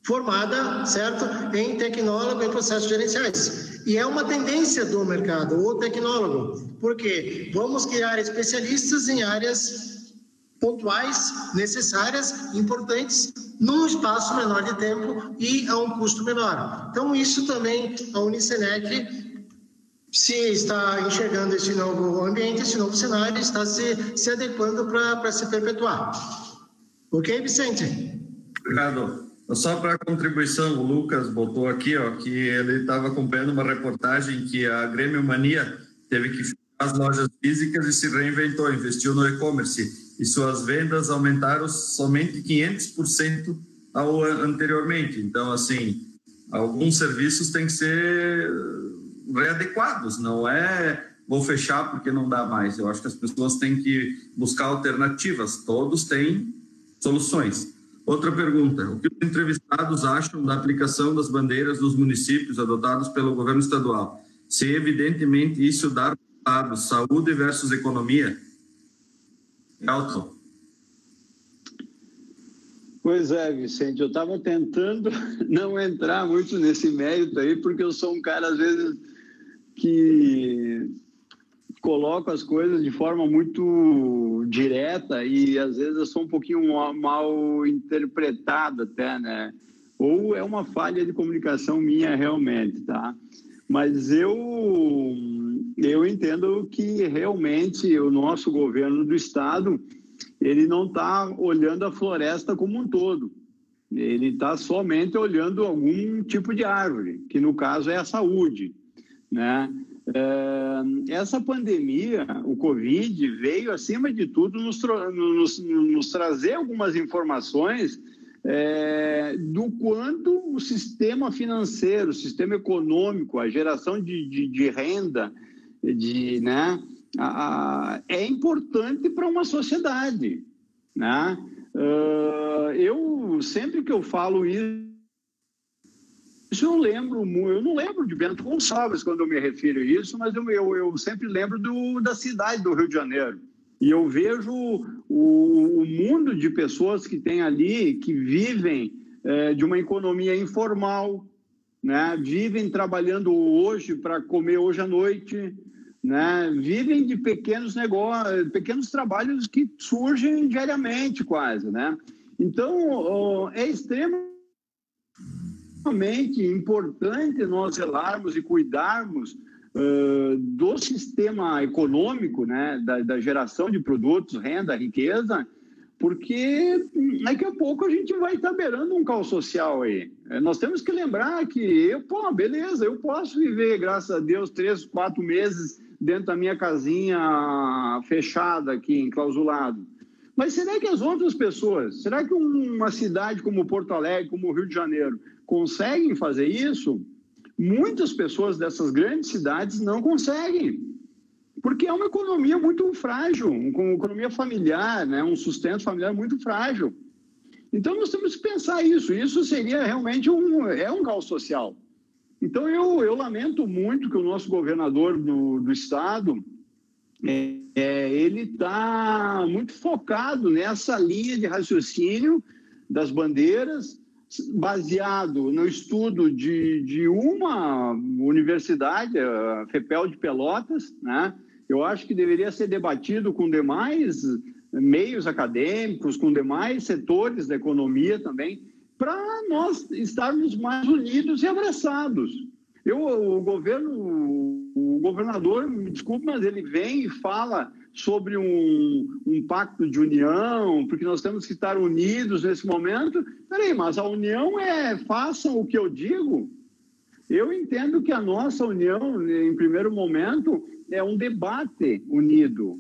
formada, certo? Em tecnólogo em processos gerenciais. E é uma tendência do mercado, o tecnólogo. Por quê? Vamos criar especialistas em áreas pontuais, necessárias, importantes, num espaço menor de tempo e a um custo menor. Então, isso também, a Unicenec, se está enxergando esse novo ambiente, esse novo cenário, está se adequando para se perpetuar. Ok, Vicente? Obrigado. Só para contribuição, o Lucas botou aqui que ele estava acompanhando uma reportagem que a Grêmio Mania teve que fechar as lojas físicas e se reinventou, investiu no e-commerce e suas vendas aumentaram somente 500% ao anteriormente. Então, assim, alguns serviços têm que ser readequados, não é vou fechar porque não dá mais. Eu acho que as pessoas têm que buscar alternativas, todos têm soluções. Outra pergunta, o que os entrevistados acham da aplicação das bandeiras dos municípios adotados pelo governo estadual? Se evidentemente isso dá lados, saúde versus economia. Elton. Pois é, Vicente, eu estava tentando não entrar muito nesse mérito aí, porque eu sou um cara, às vezes, que coloco as coisas de forma muito direta e, às vezes, eu sou um pouquinho mal interpretado até, né? Ou é uma falha de comunicação minha realmente, tá? Mas eu entendo que, realmente, o nosso governo do Estado, ele não está olhando a floresta como um todo. Ele está somente olhando algum tipo de árvore, que no caso é a saúde, né? Essa pandemia, o Covid, veio, acima de tudo, nos trazer algumas informações do quanto o sistema financeiro, o sistema econômico, a geração de renda, né? É importante para uma sociedade, né? Sempre que eu falo isso, eu não lembro de Bento Gonçalves quando eu me refiro a isso, mas eu sempre lembro da cidade do Rio de Janeiro. E eu vejo o mundo de pessoas que tem ali, que vivem de uma economia informal, né? Vivem trabalhando hoje para comer hoje à noite, né? Vivem de pequenos negócios, pequenos trabalhos que surgem diariamente quase, né? Então, é extremamente importante nós zelarmos e cuidarmos do sistema econômico, né? Da geração de produtos, renda, riqueza, porque daqui a pouco a gente vai estar beirando um caos social aí. Nós temos que lembrar que beleza, eu posso viver, graças a Deus, 3, 4 meses dentro da minha casinha fechada aqui, enclausulado. Mas será que as outras pessoas, será que uma cidade como Porto Alegre, como o Rio de Janeiro, conseguem fazer isso? Muitas pessoas dessas grandes cidades não conseguem, porque é uma economia muito frágil, uma economia familiar, né? Um sustento familiar muito frágil. Então, nós temos que pensar isso. Isso seria realmente um caos social. Então, eu lamento muito que o nosso governador do estado, ele está muito focado nessa linha de raciocínio das bandeiras, baseado no estudo de uma universidade, a FEPEL de Pelotas, né? Eu acho que deveria ser debatido com demais meios acadêmicos, com demais setores da economia também, para nós estarmos mais unidos e abraçados. O governador, me desculpe, mas ele vem e fala sobre um pacto de união, porque nós temos que estar unidos nesse momento. Peraí, mas a união façam o que eu digo? Eu entendo que a nossa união, em primeiro momento, é um debate unido,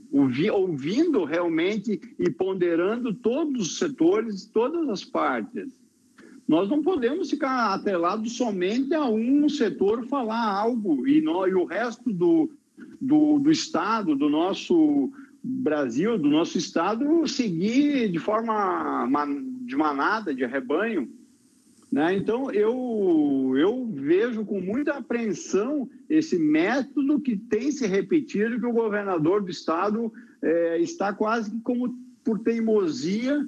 ouvindo realmente e ponderando todos os setores, todas as partes. Nós não podemos ficar atrelados somente a um setor falar algo e o resto do Estado, do nosso Brasil, do nosso Estado, seguir de forma de manada, de rebanho, né? Então, eu vejo com muita apreensão esse método que tem se repetido, que o governador do Estado está quase como por teimosia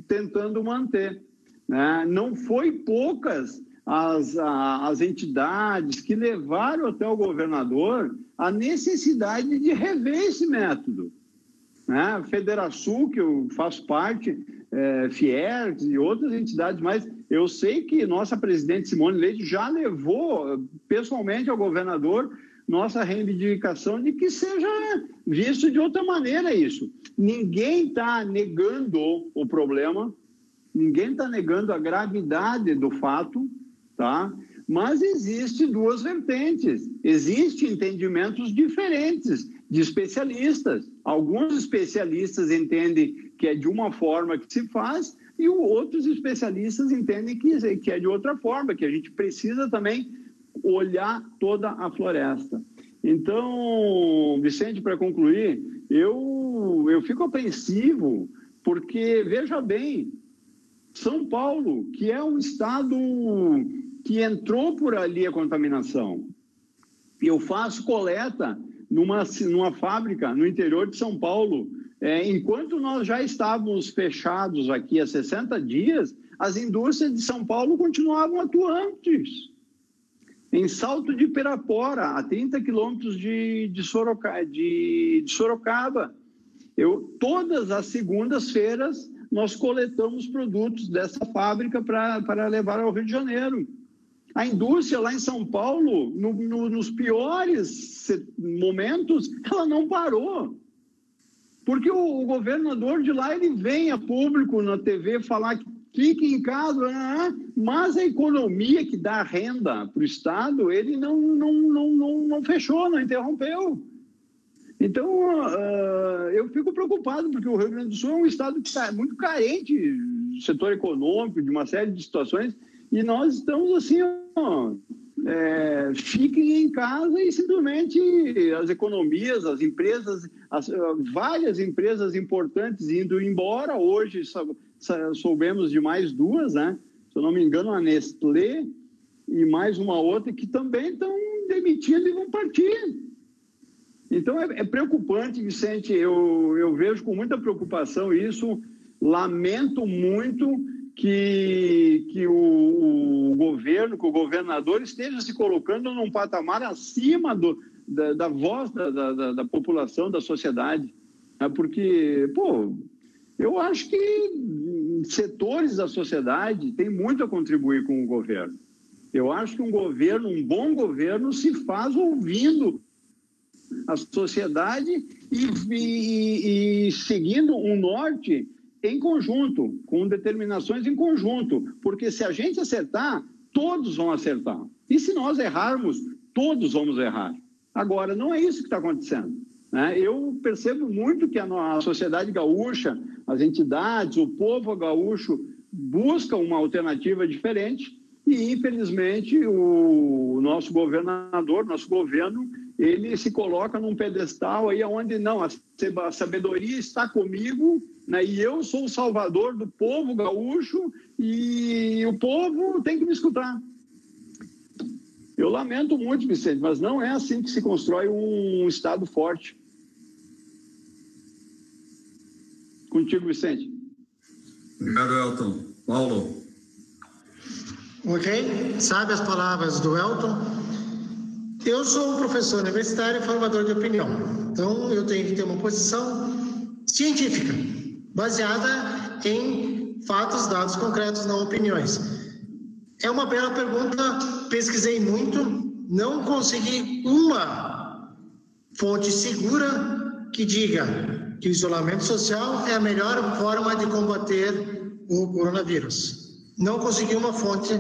tentando manter, né? Não foi poucas as entidades que levaram até o governador a necessidade de rever esse método, né? A Federação, que eu faço parte, Fiergs e outras entidades, mas eu sei que nossa presidente Simone Leite já levou pessoalmente ao governador nossa reivindicação de que seja visto de outra maneira isso. Ninguém está negando o problema, ninguém está negando a gravidade do fato, tá? Mas existe duas vertentes, existem entendimentos diferentes de especialistas. Alguns especialistas entendem que é de uma forma que se faz e outros especialistas entendem que é de outra forma, que a gente precisa também olhar toda a floresta. Então, Vicente, para concluir, eu fico apreensivo porque, veja bem, São Paulo, que é um estado que entrou por ali a contaminação, eu faço coleta numa fábrica no interior de São Paulo. Enquanto nós já estávamos fechados aqui há 60 dias, as indústrias de São Paulo continuavam atuantes. Em Salto de Pirapora, a 30 quilômetros de Sorocaba. Todas as segundas-feiras, nós coletamos produtos dessa fábrica para levar ao Rio de Janeiro. A indústria lá em São Paulo, nos piores momentos, ela não parou. Porque o governador de lá, ele vem a público na TV falar que fique em casa, mas a economia que dá renda para o Estado, ele não fechou, não interrompeu. Então, eu fico preocupado, porque o Rio Grande do Sul é um estado que está muito carente do setor econômico, de uma série de situações, e nós estamos assim, fiquem em casa e simplesmente as economias, as empresas, várias empresas importantes indo embora. Hoje soubemos de mais duas, né? Se eu não me engano, a Nestlé e mais uma outra que também estão demitindo e vão partir. Então é preocupante, Vicente, eu vejo com muita preocupação isso, lamento muito que o governo, que o governador esteja se colocando num patamar acima da voz da população, da sociedade. Porque, eu acho que setores da sociedade têm muito a contribuir com o governo. Eu acho que um bom governo se faz ouvindo a sociedade e seguindo um norte em conjunto, com determinações em conjunto, porque se a gente acertar, todos vão acertar. E se nós errarmos, todos vamos errar. Agora, não é isso que está acontecendo, né? Eu percebo muito que a sociedade gaúcha, as entidades, o povo gaúcho busca uma alternativa diferente e, infelizmente, o nosso governador, nosso governo, ele se coloca num pedestal aí onde não, a sabedoria está comigo, né? E eu sou o salvador do povo gaúcho e o povo tem que me escutar. Eu lamento muito, Vicente, mas não é assim que se constrói um Estado forte. Contigo, Vicente. Obrigado, Elton. Paulo. Ok, sabe as palavras do Elton? Eu sou um professor universitário e formador de opinião, então eu tenho que ter uma posição científica, baseada em fatos, dados concretos, não opiniões. É uma bela pergunta, pesquisei muito, não consegui uma fonte segura que diga que o isolamento social é a melhor forma de combater o coronavírus. Não consegui uma fonte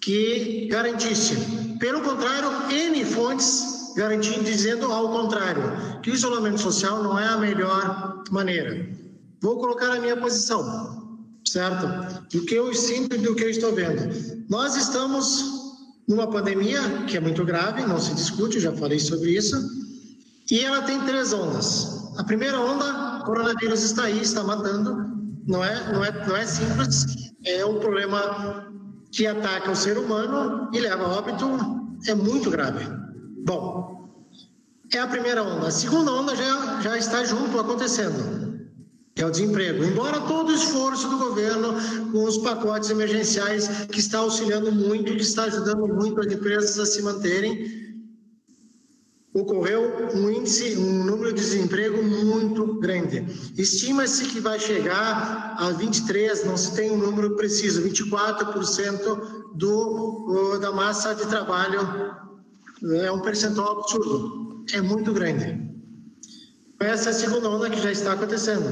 que garantisse. Pelo contrário, N fontes garantindo, dizendo ao contrário, que o isolamento social não é a melhor maneira. Vou colocar a minha posição, certo? Do que eu sinto e do que eu estou vendo. Nós estamos numa pandemia que é muito grave, não se discute, já falei sobre isso, e ela tem 3 ondas. A primeira onda, o coronavírus está aí, está matando, não é simples, é um problema que ataca o ser humano e leva a óbito, é muito grave. Bom, é a primeira onda. A segunda onda já está junto acontecendo, que é o desemprego. Embora todo o esforço do governo com os pacotes emergenciais, que está auxiliando muito, que está ajudando muito as empresas a se manterem, ocorreu um número de desemprego muito grande. Estima-se que vai chegar a 23%, não se tem um número preciso, 24% da massa de trabalho. É um percentual absurdo, é muito grande. Essa é a segunda onda que já está acontecendo.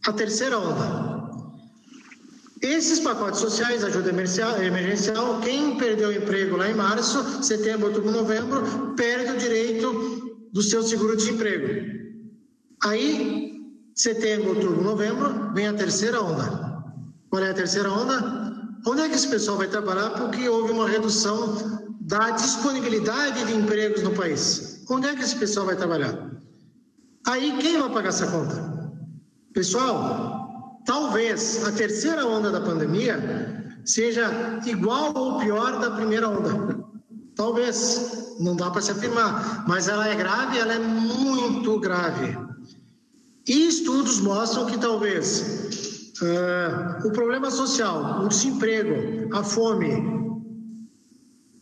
A terceira onda. Esses pacotes sociais, ajuda emergencial, quem perdeu o emprego lá em março, setembro, outubro, novembro, perde o direito do seu seguro-desemprego. Aí, setembro, outubro, novembro, vem a terceira onda. Qual é a terceira onda? Onde é que esse pessoal vai trabalhar? Porque houve uma redução da disponibilidade de empregos no país. Onde é que esse pessoal vai trabalhar? Aí, quem vai pagar essa conta? Pessoal, talvez a terceira onda da pandemia seja igual ou pior da primeira onda. Talvez, não dá para se afirmar, mas ela é grave, ela é muito grave. E estudos mostram que talvez o problema social, o desemprego, a fome,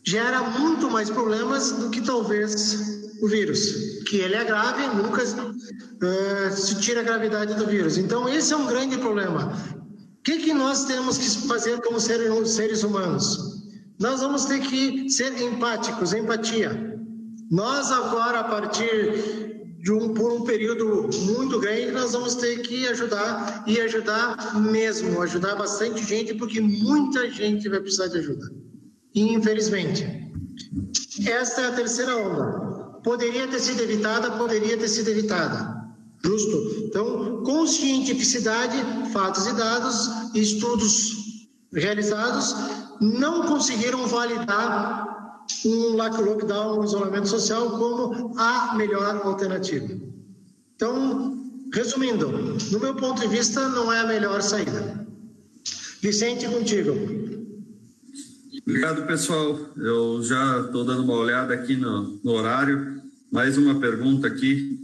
gera muito mais problemas do que talvez o vírus, que ele é grave, nunca se tira a gravidade do vírus. Então, esse é um grande problema. O que nós temos que fazer como seres humanos? Nós vamos ter que ser empáticos, empatia. Nós agora, a partir por um período muito grande, nós vamos ter que ajudar, e ajudar mesmo, ajudar bastante gente, porque muita gente vai precisar de ajuda. Infelizmente. Esta é a terceira onda. Poderia ter sido evitada, Justo? Então, com cientificidade, fatos e dados, estudos realizados, não conseguiram validar um lockdown, um isolamento social como a melhor alternativa. Então, resumindo, no meu ponto de vista, não é a melhor saída. Vicente, contigo. Obrigado, pessoal. Eu já estou dando uma olhada aqui no horário. Mais uma pergunta aqui.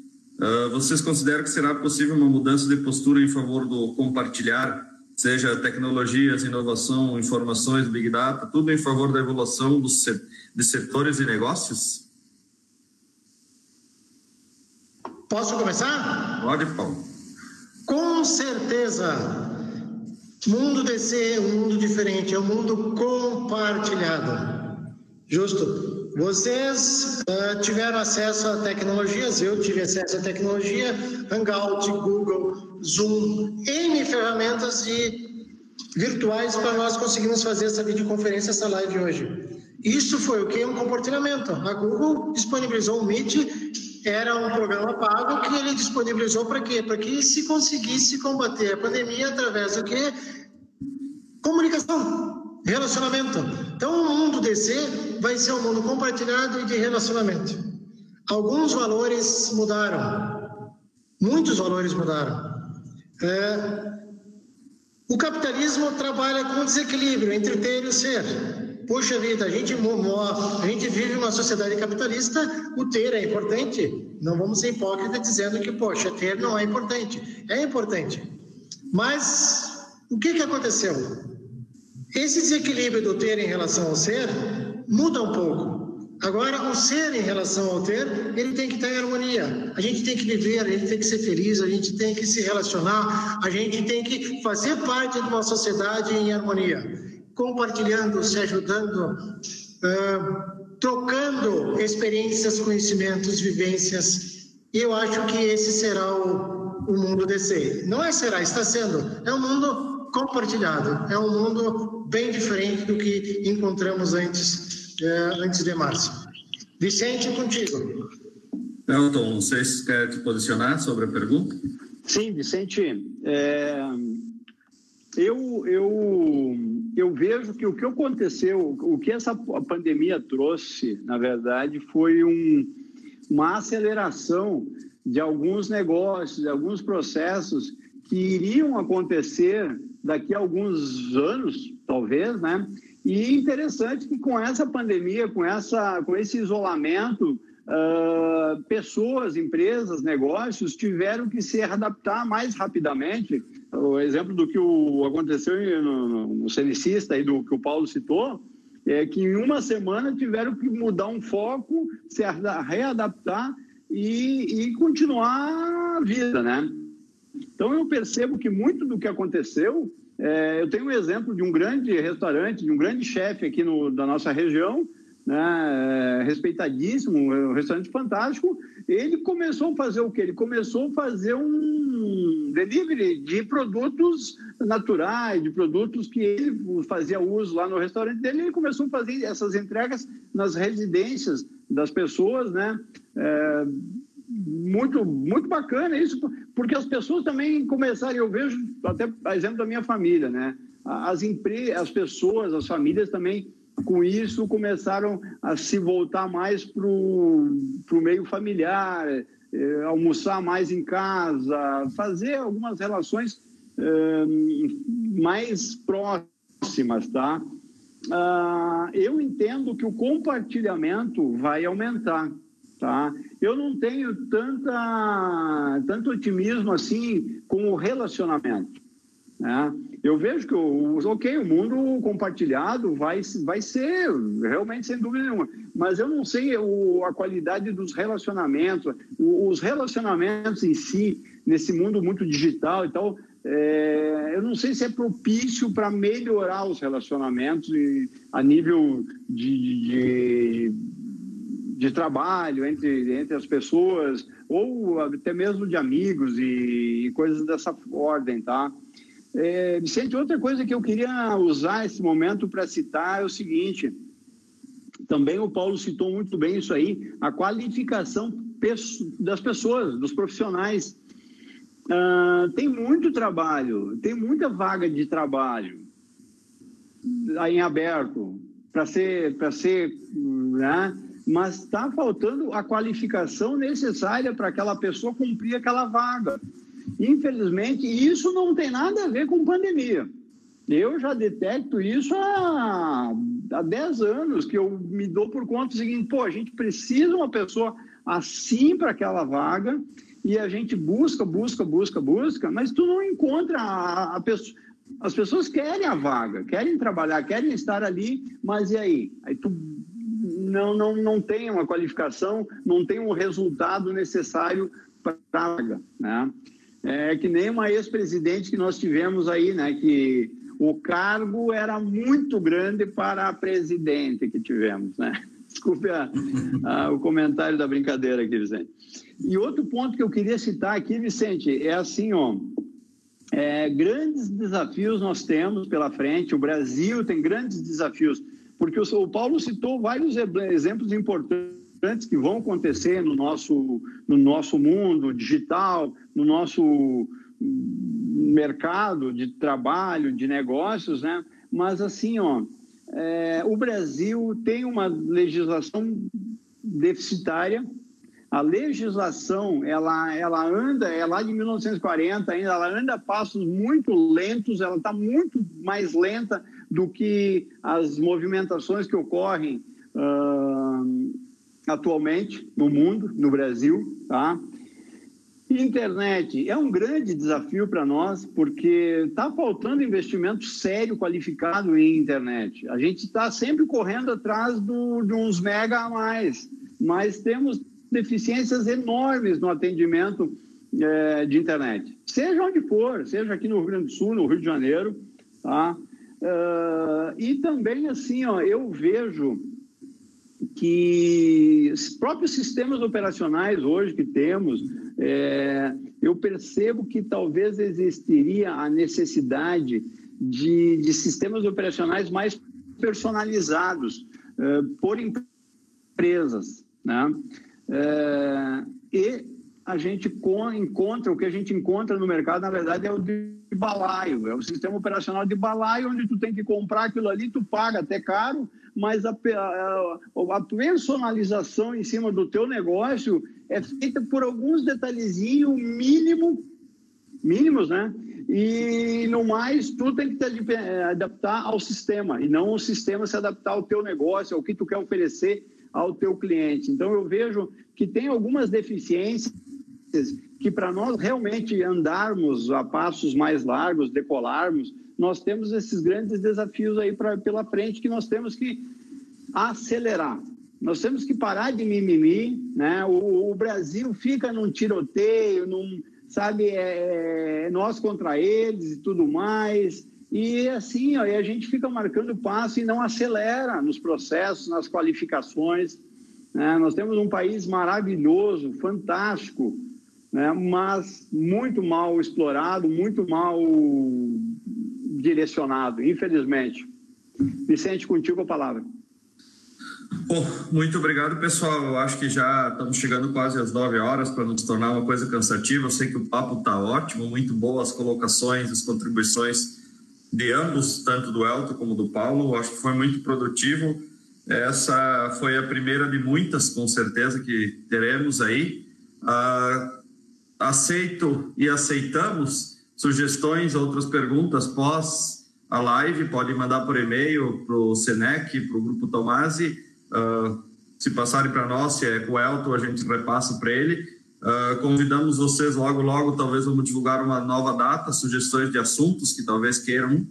Vocês consideram que será possível uma mudança de postura em favor do compartilhar, seja tecnologias, inovação, informações, Big Data, tudo em favor da evolução de setores e negócios? Posso começar? Pode, Paulo. Com certeza. Mundo DC é um mundo diferente, é um mundo compartilhado. Justo? Vocês tiveram acesso a tecnologias, eu tive acesso à tecnologia, Hangout, Google, Zoom, N ferramentas virtuais para nós conseguirmos fazer essa videoconferência, essa live hoje. Isso foi o que? Um compartilhamento. A Google disponibilizou o Meet, era um programa pago que ele disponibilizou para quê? Para que se conseguisse combater a pandemia através do quê? Comunicação, relacionamento. Então, o mundo DC vai ser um mundo compartilhado e de relacionamento. Alguns valores mudaram, muitos valores mudaram. O capitalismo trabalha com desequilíbrio entre o ter e o ser. Puxa vida, a gente vive uma sociedade capitalista, o ter é importante. Não vamos ser hipócritas dizendo que, poxa, ter não é importante. É importante. Mas o que aconteceu? Esse desequilíbrio do ter em relação ao ser muda um pouco. Agora, o ser em relação ao ter, ele tem que estar em harmonia. A gente tem que viver, a gente tem que ser feliz, a gente tem que se relacionar, a gente tem que fazer parte de uma sociedade em harmonia. Compartilhando, se ajudando, trocando experiências, conhecimentos, vivências. E eu acho que esse será o mundo DC. Não é será, está sendo. É um mundo compartilhado. É um mundo bem diferente do que encontramos antes de março. Vicente, contigo. Elton, não sei se quer te posicionar sobre a pergunta. Sim, Vicente. Eu vejo que o que aconteceu, o que essa pandemia trouxe, na verdade, foi uma aceleração de alguns negócios, de alguns processos que iriam acontecer daqui a alguns anos, talvez, né? E interessante que com essa pandemia, com esse isolamento, pessoas, empresas, negócios tiveram que se adaptar mais rapidamente. O exemplo do que aconteceu no Cenicista, aí do que o Paulo citou, é que em uma semana tiveram que mudar um foco, se readaptar e continuar a vida, né? Então eu percebo que muito do que aconteceu, eu tenho um exemplo de um grande restaurante, de um grande chefe aqui da nossa região, né, respeitadíssimo, um restaurante fantástico. Ele começou a fazer o quê? Ele começou a fazer um delivery de produtos naturais, de produtos que ele fazia uso lá no restaurante dele. Ele começou a fazer essas entregas nas residências das pessoas, né? Muito, muito bacana isso, porque as pessoas também começaram, eu vejo até exemplo da minha família, né? As pessoas, as famílias também, com isso, começaram a se voltar mais para o meio familiar, almoçar mais em casa, fazer algumas relações mais próximas, tá? eu entendo que o compartilhamento vai aumentar, tá? Eu não tenho tanto otimismo assim com o relacionamento, né? Eu vejo que o mundo compartilhado vai ser realmente, sem dúvida nenhuma, mas eu não sei a qualidade dos relacionamentos, os relacionamentos em si, nesse mundo muito digital e tal. Eu não sei se é propício para melhorar os relacionamentos a nível de trabalho entre as pessoas, ou até mesmo de amigos e coisas dessa ordem, tá? Vicente, outra coisa que eu queria usar esse momento para citar é o seguinte: também o Paulo citou muito bem isso aí, a qualificação das pessoas, dos profissionais. Tem muito trabalho, tem muita vaga de trabalho aí em aberto para ser, né? Mas está faltando a qualificação necessária para aquela pessoa cumprir aquela vaga. Infelizmente, isso não tem nada a ver com pandemia. Eu já detecto isso há 10 anos, que eu me dou por conta do seguinte: a gente precisa de uma pessoa assim para aquela vaga, e a gente busca, mas tu não encontra a pessoa. As pessoas querem a vaga, querem trabalhar, querem estar ali, mas e aí? Aí tu não tem uma qualificação, não tem um resultado necessário para a vaga, né? É que nem uma ex-presidente que nós tivemos aí, né? Que o cargo era muito grande para a presidente que tivemos, né? Desculpe o comentário da brincadeira aqui, Vicente. E outro ponto que eu queria citar aqui, Vicente, é assim, grandes desafios nós temos pela frente. O Brasil tem grandes desafios, porque o Paulo citou vários exemplos importantes que vão acontecer no nosso mundo digital, no nosso mercado de trabalho, de negócios, né? Mas assim, o Brasil tem uma legislação deficitária. A legislação, ela é lá de 1940 ainda, ela anda a passos muito lentos, ela está muito mais lenta do que as movimentações que ocorrem atualmente no mundo, no Brasil, tá? Internet é um grande desafio para nós, porque está faltando investimento sério, qualificado em internet. A gente está sempre correndo atrás de uns mega a mais, mas temos deficiências enormes no atendimento de internet. Seja onde for, seja aqui no Rio Grande do Sul, no Rio de Janeiro, tá? E também, assim, eu vejo que os próprios sistemas operacionais hoje que temos, eu percebo que talvez existiria a necessidade de sistemas operacionais mais personalizados por empresas, né? E a gente encontra, o que a gente encontra no mercado, na verdade, é o de balaio, é o sistema operacional de balaio, onde tu tem que comprar aquilo ali, tu paga até caro, mas a personalização em cima do teu negócio é feita por alguns detalhezinhos mínimos, né? E no mais, tu tem que te adaptar ao sistema, e não o sistema se adaptar ao teu negócio, ao que tu quer oferecer ao teu cliente. Então, eu vejo que tem algumas deficiências que, para nós realmente andarmos a passos mais largos, decolarmos, nós temos esses grandes desafios aí pela frente que nós temos que acelerar. Nós temos que parar de mimimi, né? O Brasil fica num tiroteio, sabe, nós contra eles e tudo mais. E assim, a gente fica marcando passo e não acelera nos processos, nas qualificações, né? Nós temos um país maravilhoso, fantástico, né? Mas muito mal explorado, muito mal direcionado, infelizmente. Vicente, contigo a palavra. Bom, muito obrigado, pessoal. Eu acho que já estamos chegando quase às 9 horas para não se tornar uma coisa cansativa. Eu sei que o papo está ótimo, muito boas colocações, as contribuições de ambos, tanto do Elton como do Paulo. Eu acho que foi muito produtivo. Essa foi a primeira de muitas, com certeza, que teremos aí. Aceito e aceitamos sugestões, outras perguntas pós a live, pode mandar por e-mail para o Senec, para o Grupo Tomasi. Se passarem para nós, se é com o Elton, a gente repassa para ele. Convidamos vocês logo, talvez vamos divulgar uma nova data, sugestões de assuntos que talvez queiram